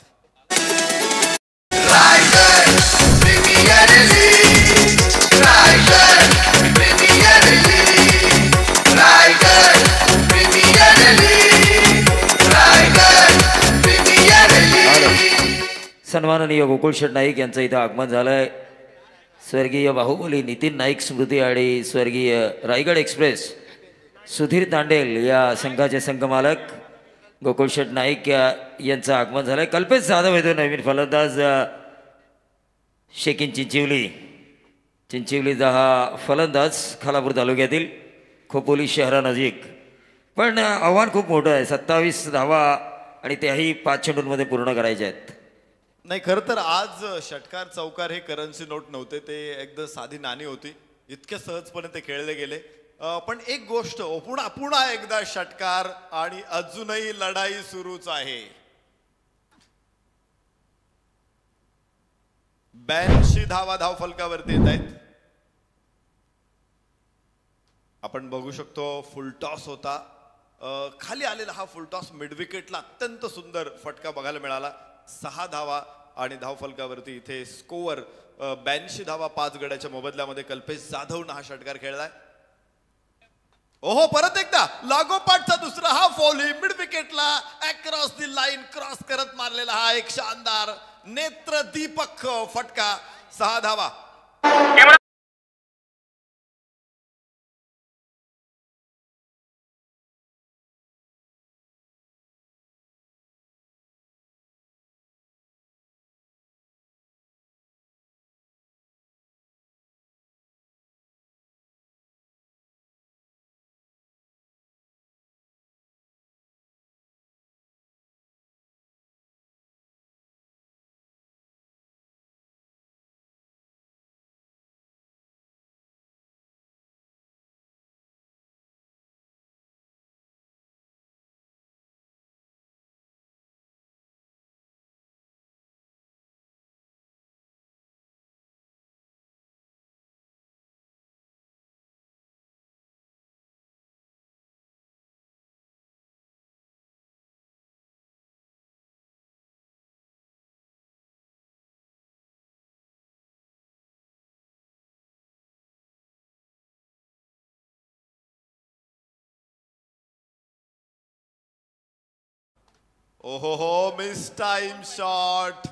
सन्माननीय गोकुळ शेठ नाईक यांचं इथं आगमन झालंय. स्वर्गीय बाहुबली नितीन नाईक स्मृती आणि स्वर्गीय रायगड एक्सप्रेस सुधीर तांडेल या संघाचे संघमालक गोकुळ शेठ नाईक यांचं आगमन झालंय. कल्पेश जाधव येतो नवीन फलंदाज. शेकिन चिंचिवलीचा हा फलंदाज खालापूर तालुक्यातील खोपोली शहरानजीक. पण आव्हान खूप मोठं आहे, 27 धावा आणि त्याही 5 चेंडूंमध्ये पूर्ण करायचे आहेत. नाही, खरं तर आज षटकार चौकार हे करन्सी नोट नव्हते, ते एकदम साधी नाणी होती, इतके सहजपणे ते खेळले गेले. पण एक गोष्ट, पुन्हा एकदा षटकार आणि अजूनही लढाई सुरूच आहे. 82 धावा धावफलकावरती येत आहेत. आपण बघू शकतो फुल टॉस होता, खाली आलेला हा फुल टॉस मिड विकेटला अत्यंत सुंदर फटका बघायला मिळाला. 6 धावा आणि धावफलकावरती इथे स्कोअर 82 धावा 5 गड्याच्या मोबदल्यामध्ये कल्पेश जाधवनं हा षटकार खेळलाय. ओहो, परत एकदा लागोपाठचा दुसरा हा फॉली मिड विकेटला अक्रॉस दी लाईन क्रॉस करत मारलेला हा एक शानदार नेत्रदीपक फटका. 6 धावा. Oh, missed time shot.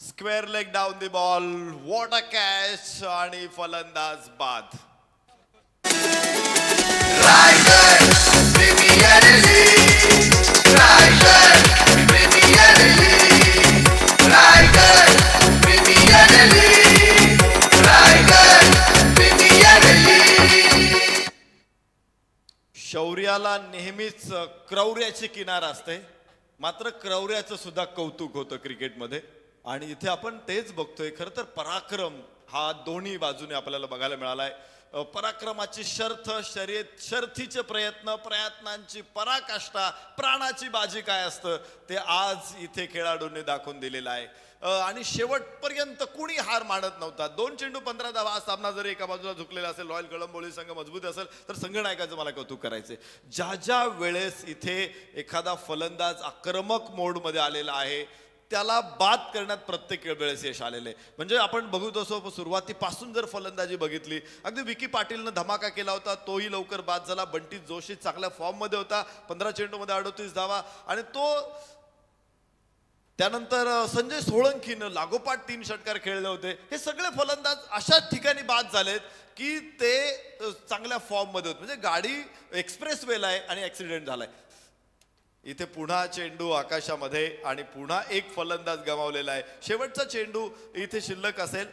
Square leg down the ball. What a catch. आणि फलंदाज बाद. Raigad Premier League. Raigad Premier League. Raigad Premier League. Raigad Premier League. शौर्याला नेहमीच क्रौर्याची किनार असते, मात्र क्रौर्याचं सुद्धा कौतुक होतं क्रिकेटमध्ये, आणि इथे आपण तेच बघतोय. खरं तर पराक्रम हा दोन्ही बाजूने आपल्याला बघायला मिळालाय. पराक्रमाची शर्थ, शर्थीचे प्रयत्नांची पराकाष्ठा, प्राणाची बाजी काय असतं ते आज इथे खेळाडूंनी दाखवून दिलेलं आहे. आणि शेवटपर्यंत कुणी हार मानत नव्हता. 2 चेंडू 15 धावा. सामना जर एका बाजूला झुकलेला असेल, रॉयल कळंबोली संघ मजबूत असेल, तर संघनायकाचं मला कौतुक करायचंय. ज्या वेळेस इथे एखादा फलंदाज आक्रमक मोडमध्ये आलेला आहे त्याला बाद करण्यात प्रत्येक वेळेस यश आलेले आहे. म्हणजे आपण बघत असो सुरुवातीपासून जर फलंदाजी बघितली, अगदी विकी पाटीलनं धमाका केला होता, तोही लवकर बाद झाला. बंटी जोशी चांगल्या फॉर्म मध्ये होता, 15 चेंडूमध्ये 38 धावा. आणि त्यानंतर संजय सोळंकीनं लागोपाठ 3 षटकार खेळले होते. हे सगळे फलंदाज अशाच ठिकाणी बाद झालेत की ते चांगल्या फॉर्म मध्ये होते. म्हणजे गाडी एक्सप्रेस वेला आहे आणि ऍक्सिडेंट झालाय. इथे पुन्हा चेंडू आकाशामध्ये आणि पुन्हा एक फलंदाज गमावलेला आहे. शेवटचा चेंडू इथे शिल्लक असेल,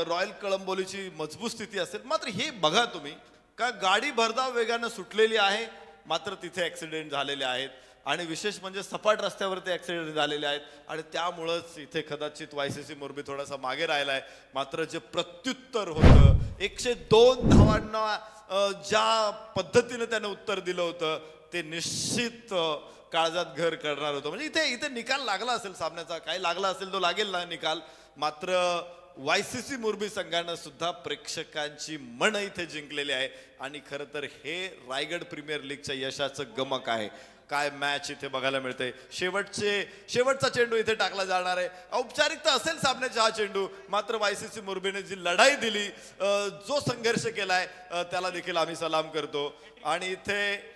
रॉयल कळंबोलीची मजबूत स्थिती असेल. मात्र हे बघा तुम्ही का गाडी भरधाव वेगानं सुटलेली आहे, मात्र तिथे ऍक्सिडेंट झालेले आहेत. आणि विशेष म्हणजे सपाट रस्त्यावरती ऍक्सिडेंट झालेले आहेत आणि त्यामुळंच इथे कदाचित वायसीसी मोरबी थोडासा मागे राहिलाय. मात्र जे प्रत्युत्तर होतं 102 धावांना ज्या पद्धतीने त्याने उत्तर दिलं होतं ते निश्चित काळजात घर करणार होतं. म्हणजे इथे निकाल लागला असेल सामन्याचा, काय लागला असेल तो लागेल ना निकाल. मात्र वायसीसी मोरबी संघानं सुद्धा प्रेक्षकांची मन इथे जिंकलेली आहे आणि खरं तर हे रायगड प्रीमियर लीगच्या यशाचं गमक आहे. काय मॅच इथे बघायला मिळते. शेवटचा चेंडू इथे टाकला जाणार आहे. औपचारिकता असेल सामन्याचा हा चेंडू, मात्र वायसीसी मोरबीने जी लढाई दिली, जो संघर्ष केलाय त्याला देखील आम्ही सलाम करतो. आणि इथे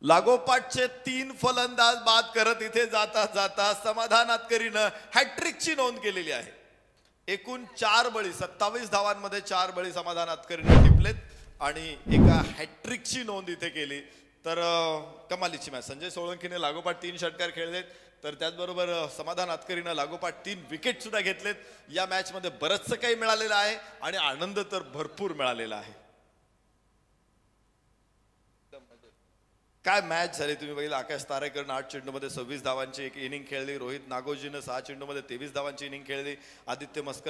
लागोपाठचे 3 फलंदाज बाद करत इथे जाता जाता समाधान आतकरीनं हॅट्रिकची नोंद केलेली आहे. एकूण 4 बळी, 27 धावांमध्ये 4 बळी समाधान आतकरीने टिपलेत आणि एका हॅट्रिकची नोंद इथे केली. तर कमालीची मॅच. संजय सोळंकीने लागोपाठ 3 षटकार खेळलेत, तर त्याचबरोबर समाधान आतकरीनं लागोपाठ 3 विकेट सुद्धा घेतलेत. या मॅच मध्ये बरंचसं काही मिळालेलं आहे आणि आनंद तर भरपूर मिळालेला आहे. काय मॅच झाली तुम्ही बघितलं. आकाश तारेकरनं 8 चेंडूमध्ये 26 धावांची एक इनिंग खेळली. रोहित नागोजीनं 6 चेंडूमध्ये 23 धावांची इनिंग खेळली. आदित्य मस्कर